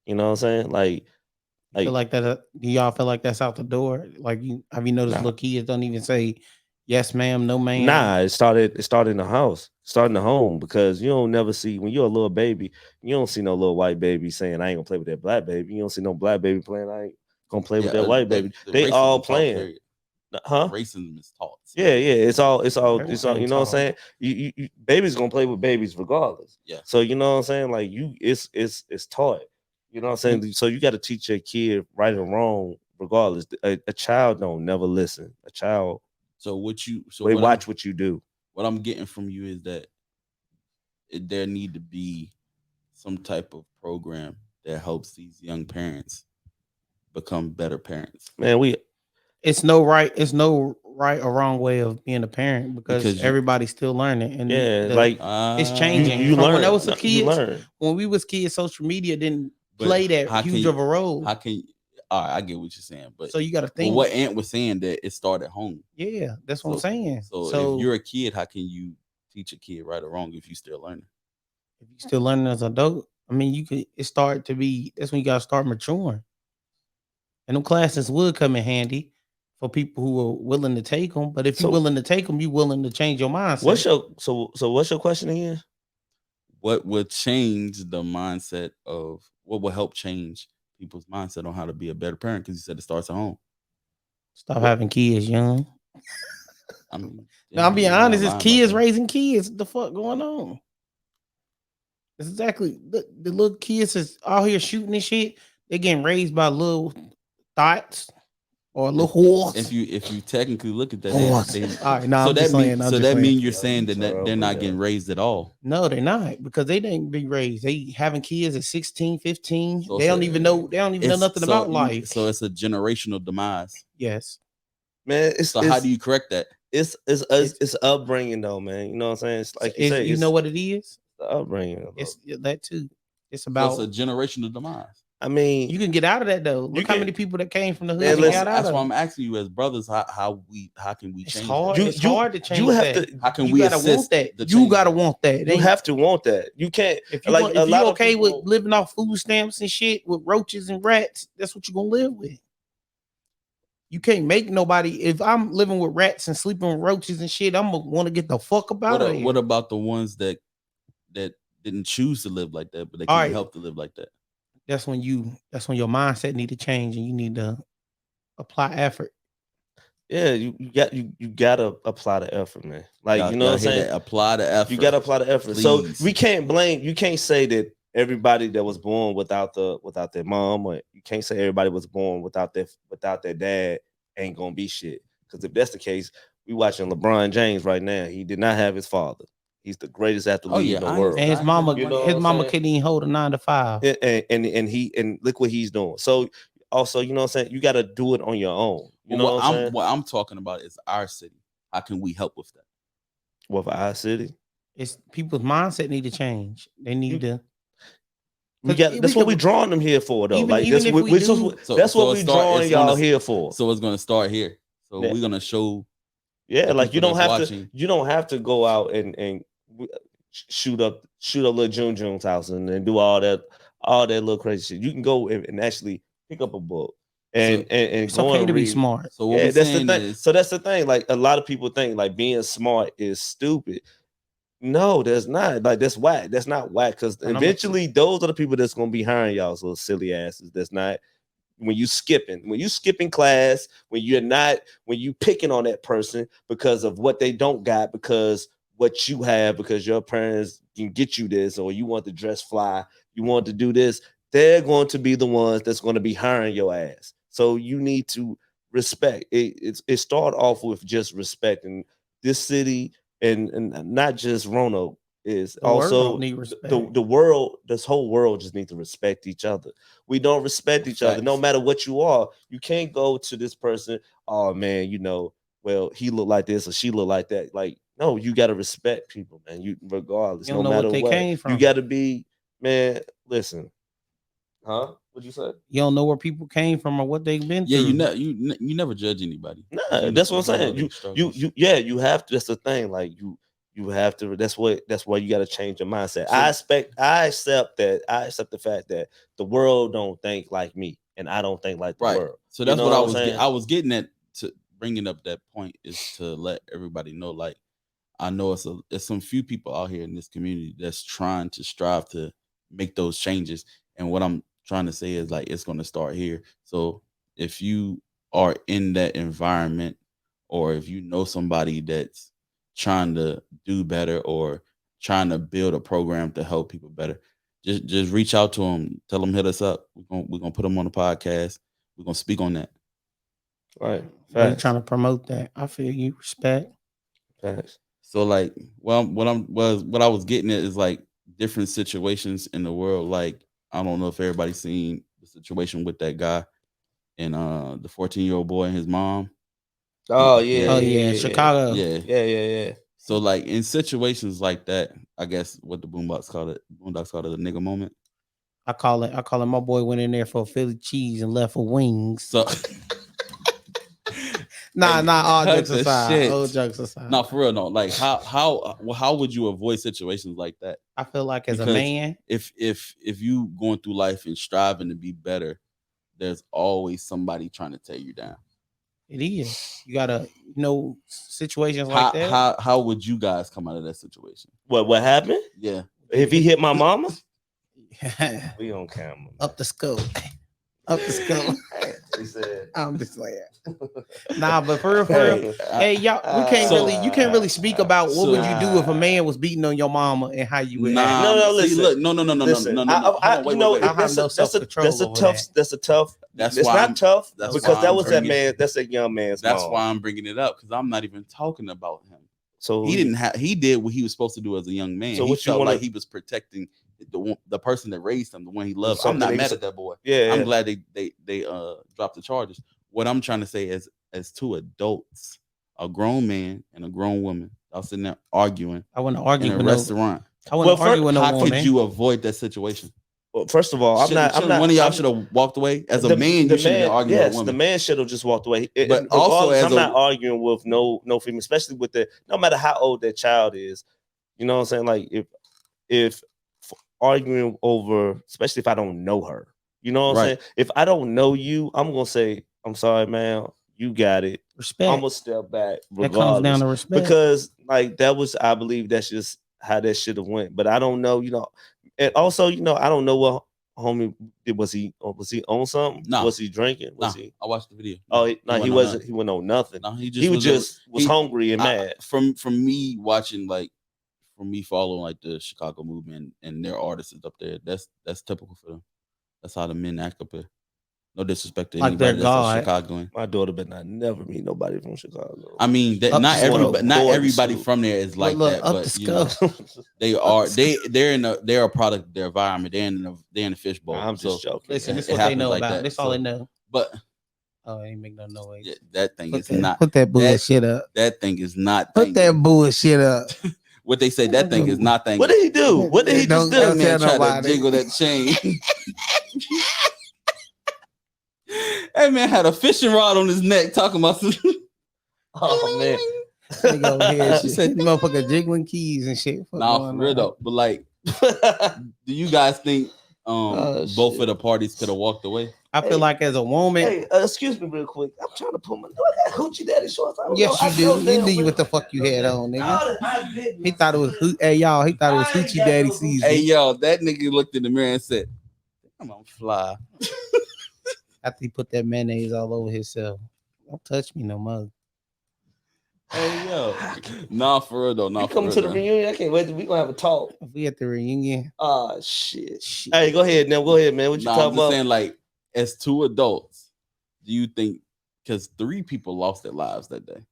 You know what I'm saying? you feel Like like that. Do y'all feel like that's out the door? Like you have you noticed nah, little kids don't even say yes ma'am, no ma'am. nah. It started in the house, started in the home, because you don't never see when you're a little baby, you don't see no little white baby saying I ain't gonna play with that black baby. You don't see no black baby playing I ain't gonna play Yeah, with that white that baby. the They all racism taught. playing, Period. huh? Racism is taught. Yeah, Period. yeah. It's all. Everything You know what I'm tall. saying? Babies gonna play with babies regardless. Yeah. So you know what I'm saying? Like it's taught. You know what I'm saying? So you got to teach your kid right and wrong regardless. A child don't never listen. A child, So what you so they watch what you do. what I'm getting from you is that there need to be some type of program that helps these young parents become better parents, It, Man, we it's no right or wrong way of being a parent because because you everybody's still learning and yeah, the like it's you changing. you uh From when I learn. was a No, you kids, learn. when we was kids, social media didn't but play that how can huge you of a role. how can all right, I get what you're saying, So you got to but think. what Ant was saying, that it started at home. Yeah, that's what I'm So saying. so if So you're a kid, how can you teach a kid right or wrong if you still learning? if you still learning as an adult, I mean, you could it start to be that's when you got to start maturing, and them classes would come in handy for people who are willing to take them. But if you're So willing to take them, you willing to change your what's mindset. your so what's your question again? What would change the mindset of what will help change people's mindset on how to be a better parent? Because you said it starts at home. Stop What having kids young. I mean, Now I'm damn, being you're not honest, it's lying about kids that. raising kids. What the fuck going on? It's exactly the little kids is out here shooting and shit. They getting raised by little thoughts or little If horse. if you technically look at that, Horse. they All right, no, I'm just saying. I'm so just that saying. mean you're Yo, you saying that they're terrible, not yo. getting raised at all. No, they're not because they didn't be raised. They having kids at 16, 15. So They it's don't even know. They don't even know nothing about life. so it's a generational demise. Yes, Man, So how do you correct that? it's it's, it's upbringing though, man. You know what I'm saying? It's like you it's say, you know it's what it is. the upbringing. Bro. It's that too. It's So it's about a generational demise. I mean, you can get out of that though. you Look how can many people that came from the hood man, and listen. got out That's why of I'm it. asking you as brothers, how can we It's change that? hard. You It's you hard to you change have that. to How can You we gotta want assist that. the You change gotta then? want that. It you ain't have to want that. You can't if you like want a if you lot of okay with people. living off food stamps and shit with roaches and rats. That's what you're gonna live with. You can't make nobody. If I'm living with rats and sleeping with roaches and shit, I'm gonna want to get the fuck up out of What here. about the ones that didn't choose to live like that, but they All can be right, helped to live like that? that's when your mindset need to change and you need to apply effort. Yeah, you gotta apply the effort, man. Like you know what Y'all I'm hear saying? that? Apply the You effort, gotta apply the effort. So please. we can't blame. You can't say that everybody that was born without their mom, or you can't say everybody was born without their dad ain't gonna be shit. Because if that's the case, we watching LeBron James right now. He did not have his father. He's the greatest Oh athlete yeah, in the world. And his I ain't mama, taking You away know from what his I'm that. mama saying? couldn't even hold a 9 to 5. And look what he's doing. So also, you know what I'm saying? You got to do it on your own. You But know what I'm saying? what I'm talking about is our city. How can we help with that? With our city, It's people's mindset need to change. They need you to We got that's what we drawing them here for though. Like even that's if what we do, that's what we drawing y'all here for. So it's gonna start here. So Yeah. we're gonna show Yeah, the like you people don't that's have watching. to. You don't have to go out and shoot up little June's house and do all that little crazy shit. You can go and actually pick up a book and it's go okay and to be read. smart. So what Yeah, we're that's the saying thing. is, So that's the thing. Like a lot of people think like being smart is stupid. No, that's not. Like that's whack. That's not whack because And I'm eventually those are the people that's gonna be hiring y'all's little silly asses. That's not when you skipping class, when you picking on that person because of what they don't got, because what you have, because your parents can get you this, or you want to dress fly, you want to do this, they're going to be the ones that's going to be hiring your ass. So you need to respect. It start off with just respecting this city and not just Roanoke is the world also don't need respect. the world, this whole world just need to respect each other. We don't respect each other, no Facts. matter what you are. You can't go to this person, oh man, well, he look like this or she look like that. Like, no, you gotta respect people, man. You regardless, You no don't know what matter they what. came You from. gotta be, man, listen. Huh? What'd you say? You don't know where people came from or what they've been yeah, through. you never judge anybody. Nah, You that's what I'm don't know saying. their struggles. You have to. That's the thing. Like you have to. That's why you got to change your mindset. So- I accept that. I accept the fact that the world don't think like me, and I don't think like the Right. world. So You that's know what I I'm was saying? I was getting at, to bringing up that point is to let everybody know, like, I know it's some few people out here in this community that's trying to strive to make those changes. And what I'm trying to say is, like, it's going to start here. So if you are in that environment, or if you know somebody that's trying to do better or trying to build a program to help people better, just reach out to them. Tell them, hit us up. We're gonna put them on the podcast. We're gonna speak on that. Right. Are you Facts. trying to promote that? I feel you. Respect. Facts. So, like, well, what I was getting at is, like, different situations in the world. Like, I don't know if everybody's seen the situation with that guy and the 14-year-old boy and his mom. Oh yeah. Oh yeah, Chicago. Yeah. Yeah. So, like, in situations like that, I guess what the Boondocks call it a nigga moment. I call it. My boy went in there for Philly cheese and left for wings. So, Nah, all cut jokes the aside. shit. All jokes aside. no, for real, no. Like, how would you avoid situations like that? I feel like as a Because man, if you going through life and striving to be better, there's always somebody trying to tear you down. it is. You gotta situations like that. How would you guys come out of that situation? What happened? Yeah. If he hit my mama, we on camera. Man. Up the scope. Up the scope. He said. I'm just like, nah, but for real, hey y'all, you can't really speak about what would you do if a man was beating on your mama and how you would act. No, see, listen. look, no. Listen, Hold on, wait. I have no self-control That's a over tough. that. That's a tough. That's It's why not tough that's because why that I'm was that bringing- man. That's a young man's. That's mom. why I'm bringing it up, because I'm not even talking about him. So He didn't have. He did what he was supposed to do as a young man. So He what you felt wanna- like he was protecting the person that raised him, the one he loved. I'm Something not he mad was- at that boy. Yeah, I'm yeah. glad they dropped the charges. What I'm trying to say is, as two adults, a grown man and a grown woman, I was sitting there arguing I wouldn't in argue a with restaurant. I wouldn't Well, argue with no How woman. could you avoid that situation? Well, first of all, I'm not. One of y'all should have walked away. As a man, you shouldn't have argued with a Yes, woman. the man should have just walked away. But also, Regardless, as I'm a- not arguing with no female, especially with the no matter how old that child is. You know what I'm saying? Like if arguing over, especially if I don't know her. You know what I'm Right. saying? If I don't know you, I'm gonna say, I'm sorry, man. You got it. Respect. I'm gonna step back That comes down regardless. to respect. Because like that was, I believe that's just how that should have went. But I don't know, and also, I don't know what homie did. Was he on something? No. Was he drinking? Was Nah, he? I watched the video. Oh, no, he on wasn't. nothing. He wasn't on nothing. No, he He was just he- hungry and mad. From me watching, like, from me following, like, the Chicago movement and their artists up there, that's typical for them. That's how the men act up there. No disrespect to Like anybody their that's God. a Chicagoan. My daughter better not never meet nobody from Chicago. I mean, that, Up not the everybody, scope. not Boy, the everybody scoop. from there is like Look, that. up But the scope. they're a product of their environment. They're in the fishbowl. I'm just So, joking. Listen, man. this It what they happens know like about. that. This all they So- know. But Oh, ain't make no noise. yeah, that thing Put is that, not. put that bullshit up. That thing is not. Put that bullshit up. what they say that thing is not that. What did he do? What did he just Don't do? That man tell tried to nobody. jiggle that chain. That man had a fishing rod on his neck talking about some. Oh man. Nigga over here, She shit. said, Motherfucker jiggling keys and shit. Fuck nah, for going real on. though. But like, do you guys think Oh, both shit. of the parties could have walked away? I feel Hey, like as a woman, Hey, excuse me real quick. I'm trying to put my. Do I got hoochie daddy shorts? I don't yes know. you I do. know You damn knew well what the I fuck got you no had damn- on, nigga. I didn't. He thought it was hey y'all. He thought it was I ain't hoochie got daddy no season. Hey yo, that nigga looked in the mirror and said, "I'm on fly." After he put that mayonnaise all over himself. Don't touch me no more. Hey yo, nah, for real though. Nah, You for coming real to the though. reunion? I can't wait. We gonna have a talk. If we at the reunion, Ah, shit. shit. Hey, go ahead now. Go ahead, man. What you Nah, I'm talking just about? saying, like, as two adults, do you think? Because three people lost their lives that day.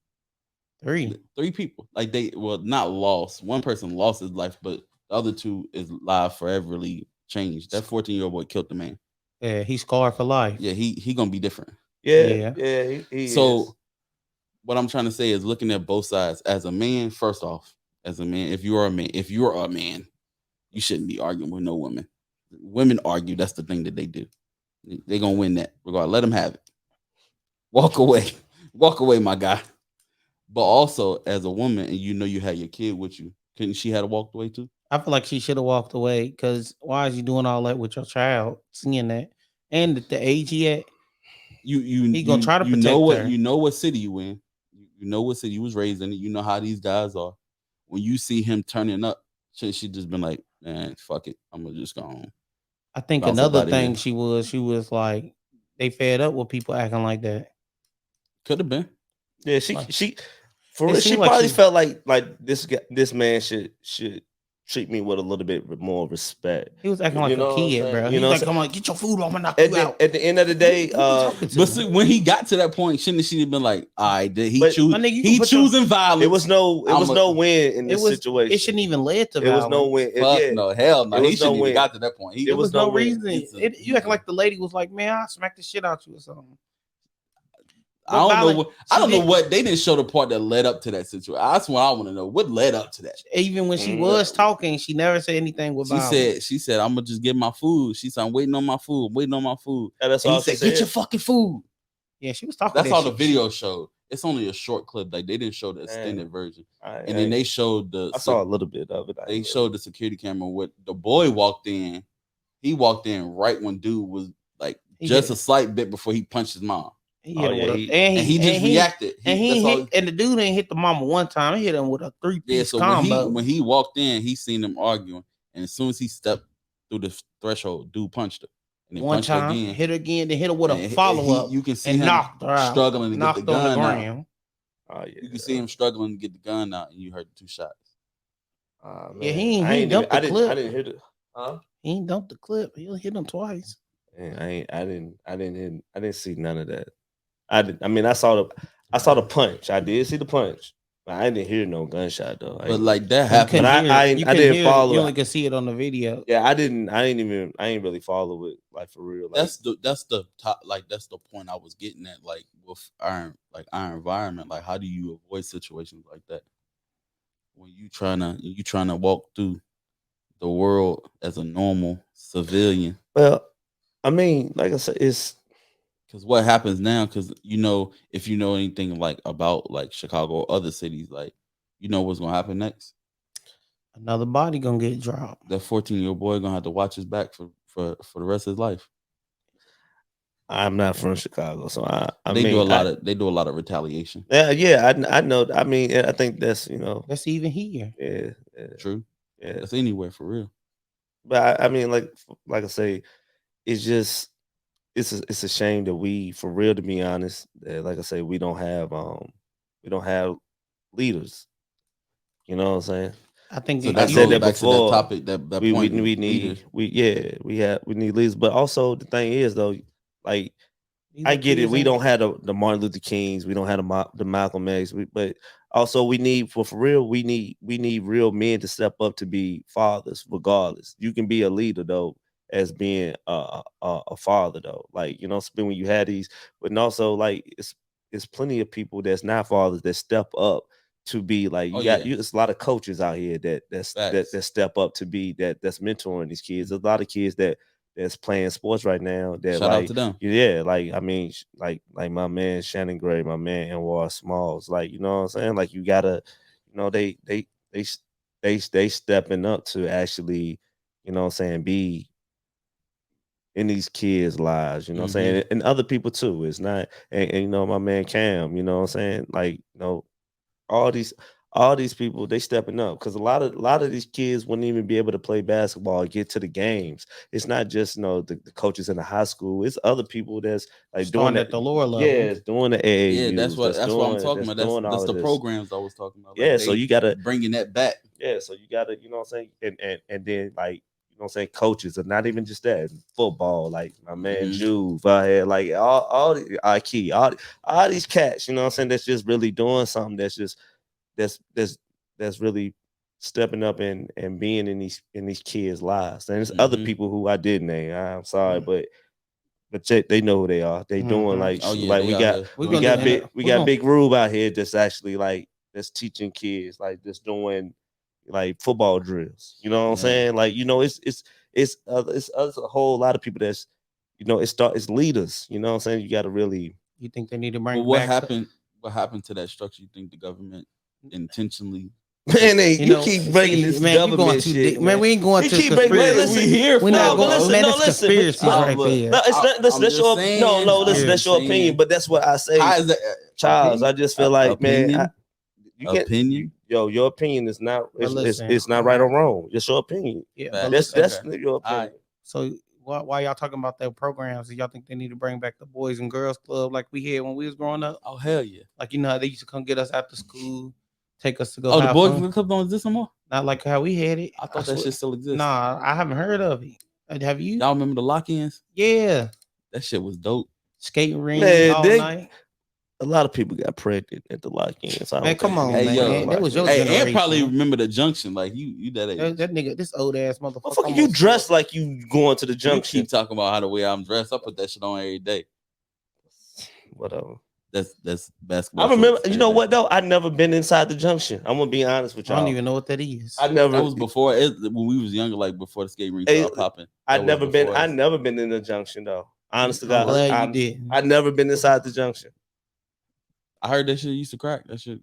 3. Three people, like not lost. One person lost his life, but the other two is live foreverly changed. That 14-year-old boy killed the man. Yeah, he's scarred for life. Yeah, he gonna be different. Yeah, Yeah. he So is. what I'm trying to say is looking at both sides. As a man, first off, as a man, if you're a man, you shouldn't be arguing with no women. Women argue. That's the thing that they do. They gonna win that. Regardless, let them have it. Walk away, walk away, my guy. But also, as a woman, and you know you had your kid with you, couldn't she have walked away too? I feel like she should have walked away because why is you doing all that with your child, seeing that? And at the age he at, he gonna try to protect her. You know what city you in. You know what city you was raised in. You know how these guys are. When you see him turning up, she just been like, man, fuck it. I'm gonna just go home. I think Bounce up another out of thing here. she was like, they fed up with people acting like that. Could have been. Yeah, Like, she for it real. She seemed like probably she felt like this man should treat me with a little bit more respect. he was acting You like a know what I'm kid, saying? bro. You He's know what like, I'm saying? come on, get your food off and knock you out. At the end of the day, Who you talking to? But see, when he got to that point, shouldn't she have been like, all right, did he But- choose? My nigga, you can He put your- choosing violence. it was no win in It this was situation. it shouldn't even lead to It was no violence. win. Fuck Yeah, no, hell no. It He was shouldn't no even win. got to that point. It was no win. reason. You acting like the lady was like, man, I'll smack the shit out you or something. I don't know violent- what she I don't know did- what they didn't show the part that led up to that situation. That's what I want to know. What led up to that? Even when she Mm. was talking, she never said anything with violence. She said, I'm gonna just get my food. She said, I'm waiting on my food, waiting on my food. Yeah, that's And all he she said, get your said. fucking food. Yeah, she was talking. That's that all the shit. video showed. It's only a short clip. Like they didn't show the extended version. And then they showed I saw a little bit of it. They showed the security camera. What the boy walked in. He walked in right when dude was like He just hit- a slight bit before he punched his mom. He hit him with a, And he just reacted. And That's all- and the dude ain't hit the mama one time. He hit him with a 3-piece Yeah, so combo. when he walked in, he seen them arguing, and as soon as he stepped through the threshold, dude punched her, and then one punched her time, again. hit her again, then hit her with And a follow up. You can see and him knocked her out. struggling to knocked get the her on the gun out. ground. Oh yeah. You can see him struggling to get the gun out, and you heard 2 shots. Man. Yeah, he ain't dumped the clip. I didn't hear the. Huh? He ain't dumped the clip. He'll hit him twice. Yeah, I didn't see none of that. I mean, I saw the punch. I did see the punch, but I didn't hear no gunshot though. But like that You happened. couldn't hear it. I You couldn't didn't hear it. follow You it. only could see it on the video. Yeah, I ain't really follow it like for real. Like, That's the top. Like that's the point I was getting at. Like with our environment. Like how do you avoid situations like that when you trying to walk through the world as a normal civilian? well, I mean, like I said, it's Because what happens now? Because if you know anything like about like Chicago or other cities, like you know what's gonna happen next. Another body gonna get dropped. That 14-year-old boy gonna have to watch his back for the rest of his life. I'm not from Chicago, so They do a lot of retaliation. Yeah, I know. I mean, I think that's That's even here. yeah, True. yeah. That's anywhere for real. But I mean, like I say, it's just it's a shame that we, for real, to be honest, that, like I say, we don't have leaders. You know what I'm saying? I think So it- that I said goes that back to before. that topic. That we point. need leaders. we need leaders. But also the thing is though, like these I are get it. kids We ain't- don't have the Martin Luther Kings. We don't have the Malcolm X. But also we need for real. We need real men to step up to be fathers. Regardless, you can be a leader though, as being a father though. Like when you had these, but also like it's plenty of people that's not fathers that step up to be like Oh you got yeah, you. There's a lot of coaches out here facts. that step up to be that's mentoring these kids. There's a lot of kids that's playing sports right now that Shout out like to them. yeah, like I mean like my man Shannon Gray, my man Anwar Smalls, like you know what I'm saying. Like you gotta, you know they they stepping up to actually, you know what I'm saying, be in these kids' lives, you know what I'm Hmm. saying? And other people too. It's not and you know, my man Cam, you know what I'm saying? Like, you know, all these all these people they stepping up because a lot of these kids wouldn't even be able to play basketball or get to the games. It's not just you know the coaches in the high school, it's other people that's like doing Starting that. at the lower Yeah, level. it's doing the Yeah, AAUs, that's what I'm talking that's about. doing That's all of the this. programs I was talking about. Like Yeah, so they you gotta bringing that back. yeah, so you gotta, you know what I'm saying? And then like, you know what I'm saying, coaches and not even just that, football, like my man Hmm. Juve out here, like all the Ikey, all these cats, you know what I'm saying, that's just really doing something that's just that's that's that's really stepping up and being in these kids' lives. And there's other Hmm. people who I did name. I'm sorry, but they know who they are. They doing Mm-hmm. like Oh yeah, like they out here We're we gonna doing do got something. we're gonna big Rube out here that's actually like that's teaching kids like just doing like football drills. You know what I'm Yeah. saying? Like you know it's a whole lot of people that's you know it's leaders. You know what I'm saying? You got to really you think they need to But bring what back happened? What happened to that structure? You think the government intentionally took? man. you You know, keep bringing see, this man, you going government too shit, deep. Man, man. we ain't going You to keep bringing man. conspiracy. We Listen, here We're for not no, but going bro. listen, man, no, that's listen, conspiracies No, right but there. no, it's not. Listen, I'm that's just your no, saying. no. Listen, I'm Yeah. that's just your opinion. saying. But that's what I say, How is that Charles. I opinion? just feel like, man, Opinion? you get you, Opinion? yo, your opinion is not But listen, it's not all right or right. wrong. It's your opinion. Yeah, but Facts. listen. That's Okay. your All right. opinion. So why y'all talking about their programs? Do y'all think they need to bring back the Boys and Girls Club like we had when we was growing up? Oh hell yeah. Like you know how they used to come get us after school, take us to go Oh, the have boys fun. club don't exist no more. Not like how we had it. I I thought that swear. shit still exists. Nah, I haven't heard of it. Have you? Y'all remember the lock-ins? Yeah, That shit was dope. skating ring Man, all they night. a lot of people got pregnant at the lock-in, so I Man, don't think come they need on, Hey to bring the yo, man. That was lock-in your back. hey, and probably generation. remember the junction. Like you that age. That nigga, this old ass motherfucker, Motherfucker, you almost dress 40. like you going to the You junction. keep talking about how the way I'm dressed. I put that shit on every day. Whatever. That's I basketball remember, shorts you every know day. what though? I never been inside the junction. I'm gonna be honest with I don't y'all. even know what that is. I That never, was before it, when we was younger, like before the skate ring eh, started popping. That was before I us. never been in the junction though. Honest to I'm God, glad you didn't. I never been inside the junction. I heard that shit used to crack. That shit,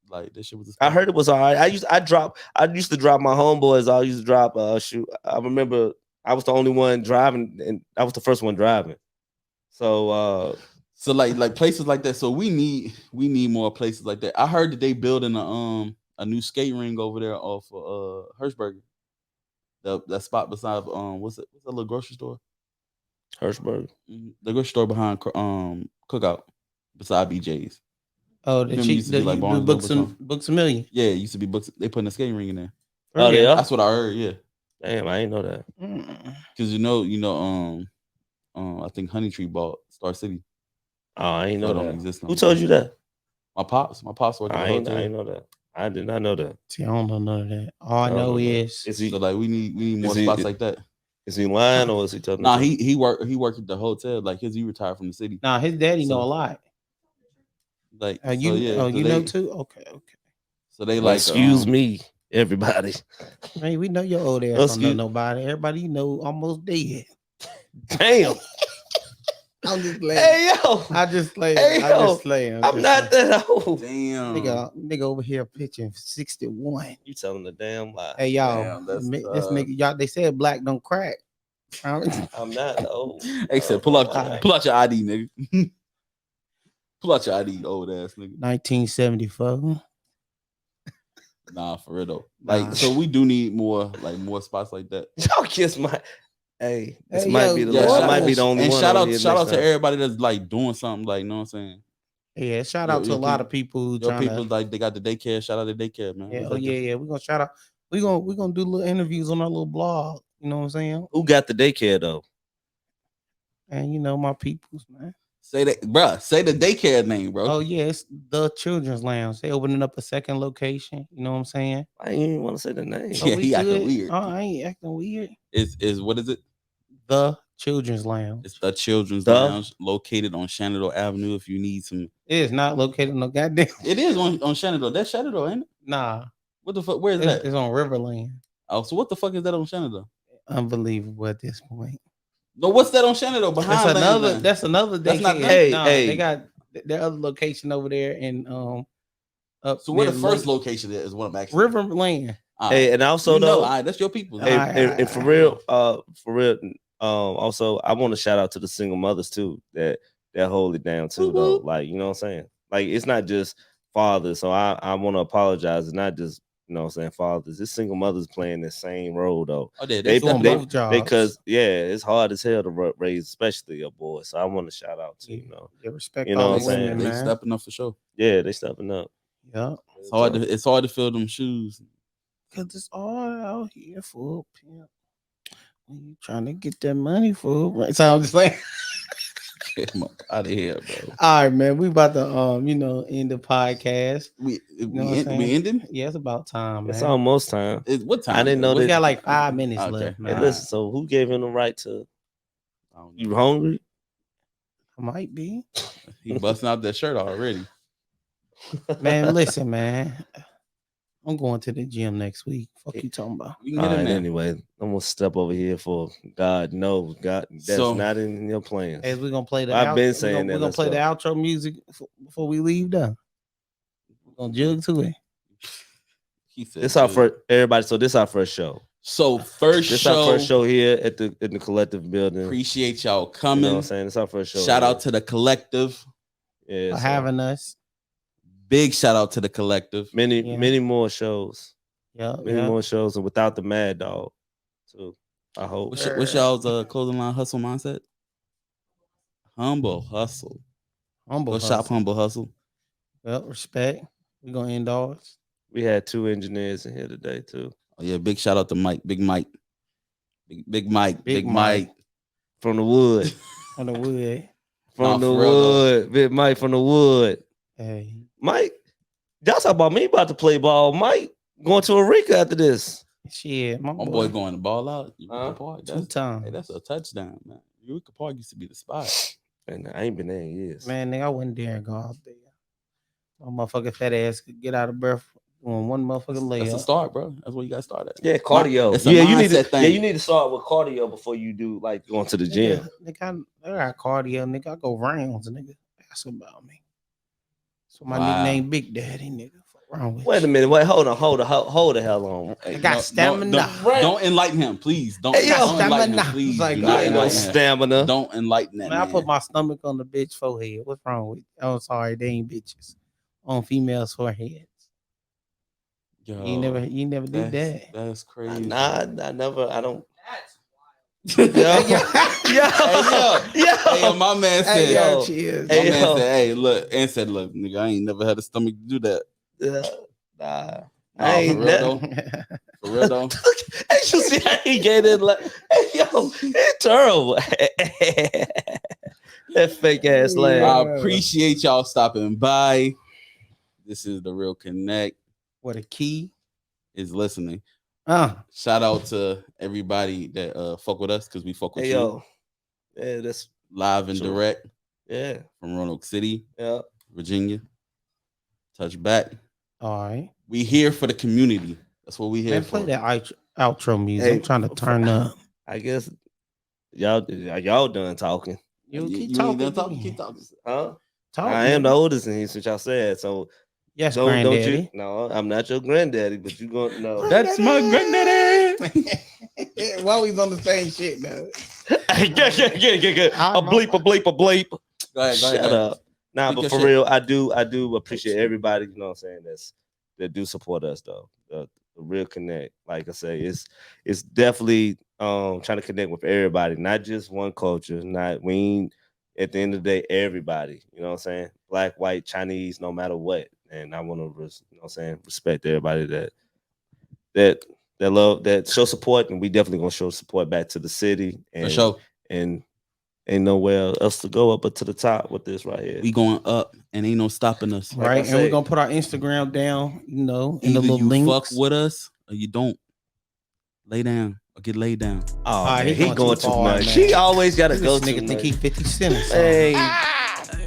like that shit was a I spot. heard it was all right. I used to drop my homeboys. I used to drop shoot. I remember I was the only one driving, and I was the first one driving. So So like places like that. So we need more places like that. I heard that they building a new skate ring over there off of Hirschberger. That spot beside what's that little grocery store? Hirschberg. The grocery store behind Cookout beside BJ's. Oh, You the remember it cheap, used to be like the Barnesville or something? books a million. Yeah, it used to be books. They putting a skating ring in there. For Oh, they real. are. That's what I heard. Yeah, Damn, I ain't know that. Mm. because I think Honey Tree bought Star City, Oh, I ain't so know it don't that. exist no Who more. told you that? My pops work at the I hotel. ain't know that. I did not know that. See, I don't know none of that. All I I don't know know that. is So like we need Is more he spots like that. is he lying or is he telling the Nah, truth? he worked at the hotel. Like he retired from the city. nah, his daddy know a So lot. like so yeah. So You know they too? Okay, okay. so they Well, like excuse me, everybody. Man, we know your old ass don't know Excuse nobody. Everybody you know almost dead. damn. I'm just playing. Hey yo. I just playing. Hey I yo. just playing. I'm not that old. damn Nigga over here pitching 61. You telling the damn lie. Hey y'all, damn that's this nigga y'all they said black don't crack. All I'm not old. Hey said pull out Alright. pull out your ID, nigga. Pull out your ID, old ass nigga. 1974. Nah, for real though. Nah. Like, so we do need more spots like that. Y'all kiss my hey, this Hey, might yo, be the Yeah, last. I shout, might be the only and one shout on out here shout next out to time. everybody that's like doing something. Like, you know what I'm saying? Yeah, shout Your out to a lot of people who your trying people to. like they got the daycare. Shout out to daycare, man. Yeah, It's oh like yeah, yeah. We're gonna shout out. We're gonna do little interviews on our little blog. You know what I'm saying? Who got the daycare though? And you know my peoples, man. say that, bruh. Say the daycare name, bro. Oh yeah, it's the Children's Lounge. They opening up a second location. You know what I'm saying? I ain't even want to say the name. So Yeah, we he acting good. weird. I ain't acting weird. Is what is it? The Children's Lounge. It's the Children's The? Lounge located on Shenandoah Avenue. If you need some, It is not located no goddamn. it is on Shenandoah. That's Shenandoah, ain't it? Nah, What the fuck? Where is it's, that? it's on Riverland. Oh, so what the fuck is that on Shenandoah? Unbelievable at this point. No, what's that on Shenandoah That's behind another. Lansdowne? That's another. That's not daycare. them? Hey, Nah, hey. they got their other location over there in up. So where the near first Lake- location is what I'm asking. Riverland. All Hey, right. and also You know, though, all right, that's your people. hey, Alright, and for real, also I want to shout out to the single mothers too that hold it down too though. Like, you know what I'm saying? Like, it's not just fathers. So I want to apologize. It's not just, you know what I'm saying, fathers. It's single mothers playing the same role though. Oh, they They doing both jobs. Because it's hard as hell to raise, especially a boy. So I want to shout out to, Yeah, respect You know all what the I'm saying? women, they man. stepping up for sure. yeah, they stepping up. Yeah, It's hard to fill them shoes. cause it's all out here for a pimp. When you trying to get that money for, right? So I'm just like, Get 'em up out of here, bro. all right, man. We about to end the podcast. We You know what I'm saying? we ending. Yeah, it's about time, man. It's almost time. What time? I didn't know We that. got like 5 minutes Okay. left, Hey, man. listen. So who gave him the right to? I don't know. You hungry? Might be. He busting out that shirt already. Man, listen, man. I'm going to the gym next week. Fuck you talking about? We can All get in right. there. Anyway, I'm gonna step over here for God. No, God, that's So- not in your plans. As we're gonna play the I've been saying that. we're gonna Let's play go. the outro music before we leave though. We're gonna jug to it. He said, This our "Dude." first, everybody. So this our first show. So first This show. our first show here in the collective building. Appreciate y'all You coming. know what I'm saying? It's our first show. Shout here. out to the collective. yeah, For so having us. Big shout out to the collective. Yeah. many more shows. Yeah, Many yeah. more shows, and without the Mad Dog. So I hope. What's y'all's clothing line hustle mindset? Humble hustle. Humble Go shop hustle. humble hustle. Well, respect. We're gonna end ours. We had 2 engineers in here today too. Oh yeah, big shout out to Mike, Big Mike, Big Mike, Big Big Mike. From the wood. On the wood. From Nah, the for real, though. wood. Big Mike from the wood. Hey. Mike, y'all talk about me about to play ball. Mike going to Eureka after this. Shit, my My boy. boy going to ball out. Eureka Huh? Park. 2 That's, times. hey, that's a touchdown, man. Eureka Park used to be the spot. And I ain't been there in years. Man, nigga, I wouldn't dare go out there. My motherfucking fat ass could get out of breath on one motherfucking That's a layup. start, bro. That's where you got to start at. Yeah, cardio. It's a Yeah, you need to. mindset thing. Yeah, you need to start with cardio before you do like going to the gym. Nigga, I got cardio, nigga. I go rounds, nigga. Ask about me. So my Wow. nickname Big Daddy, nigga. Fuck wrong with Wait a you? minute. Wait, hold the hell on. I got stamina. Don't enlighten him, please. Don't, Hey, yo. don't enlighten him, Stamina. please. It's like, Do not I Ain't know no enlighten him. stamina. Don't enlighten that Man, man. I put my stomach on the bitch forehead. What's wrong with you? Oh, sorry, they ain't bitches. On females' foreheads. Yo, You never did that. That's crazy. Nah, I never. I don't. yo, Yo, Hey, yo, my man said, Hey, yo. yo, cheers. my Hey, man yo. said, hey, look, and said, look, nigga, I ain't never had a stomach to do that. Nah, Nah, I ain't for real never. though. For real though. Hey, you see how he gave it like, hey, yo, it's terrible. That fake ass laugh. I appreciate y'all stopping by. This is the Real Connect What a key. is listening. Shout out to everybody that fuck with us because we fuck with Hey, you yo, yeah, that's live and True. direct yeah, from Roanoke City, yeah. Virginia. Touch back. All right. We here for the community. That's what we here Man, for. play that outro music. Hey, I'm trying to turn up. I guess y'all done talking, You keep ain't talking. done talking. Keep talking. huh? Talk, I am the nigga. oldest in here since y'all said so. Yes, Don't you? granddaddy. No, I'm not your granddaddy, but you gonna know. That's my granddaddy. Why we on the same shit, man? Get. A bleep. Go ahead. Shut up. Nah, Speak but your for shit. real, I do appreciate everybody, you know what I'm saying, that do support us though. The Real Connect. Like I say, it's definitely trying to connect with everybody, not just one culture, we ain't at the end of the day, everybody, you know what I'm saying? Black, white, Chinese, no matter what. And I want to you know what I'm saying, respect everybody that love, that show support, and we definitely gonna show support back to the city and For sure. and ain't nowhere else to go up but to the top with this right here. We going up and ain't no stopping us. Like I Right. And say- we're going to put our Instagram down, in the Either little you links. fuck with us or you don't. Lay down. or get laid down. Oh, right, man, he he going going too too far, much. man. He always got to This go nigga too think he much. 50 Cent or something. Hey,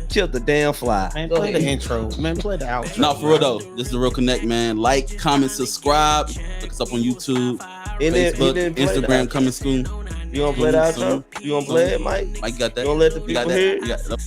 killed the damn fly. Man, Go play the ahead. intro. Man, play the outro. No, for real bro. though. This is the Real Connect, man. Like, comment, subscribe. Look us up on YouTube, He Facebook, didn't play the Instagram. outro. Coming soon. You gonna play the Soon, outro? You gonna play it, Mike? Mike got that. You gonna let the You got people that? hear it? You got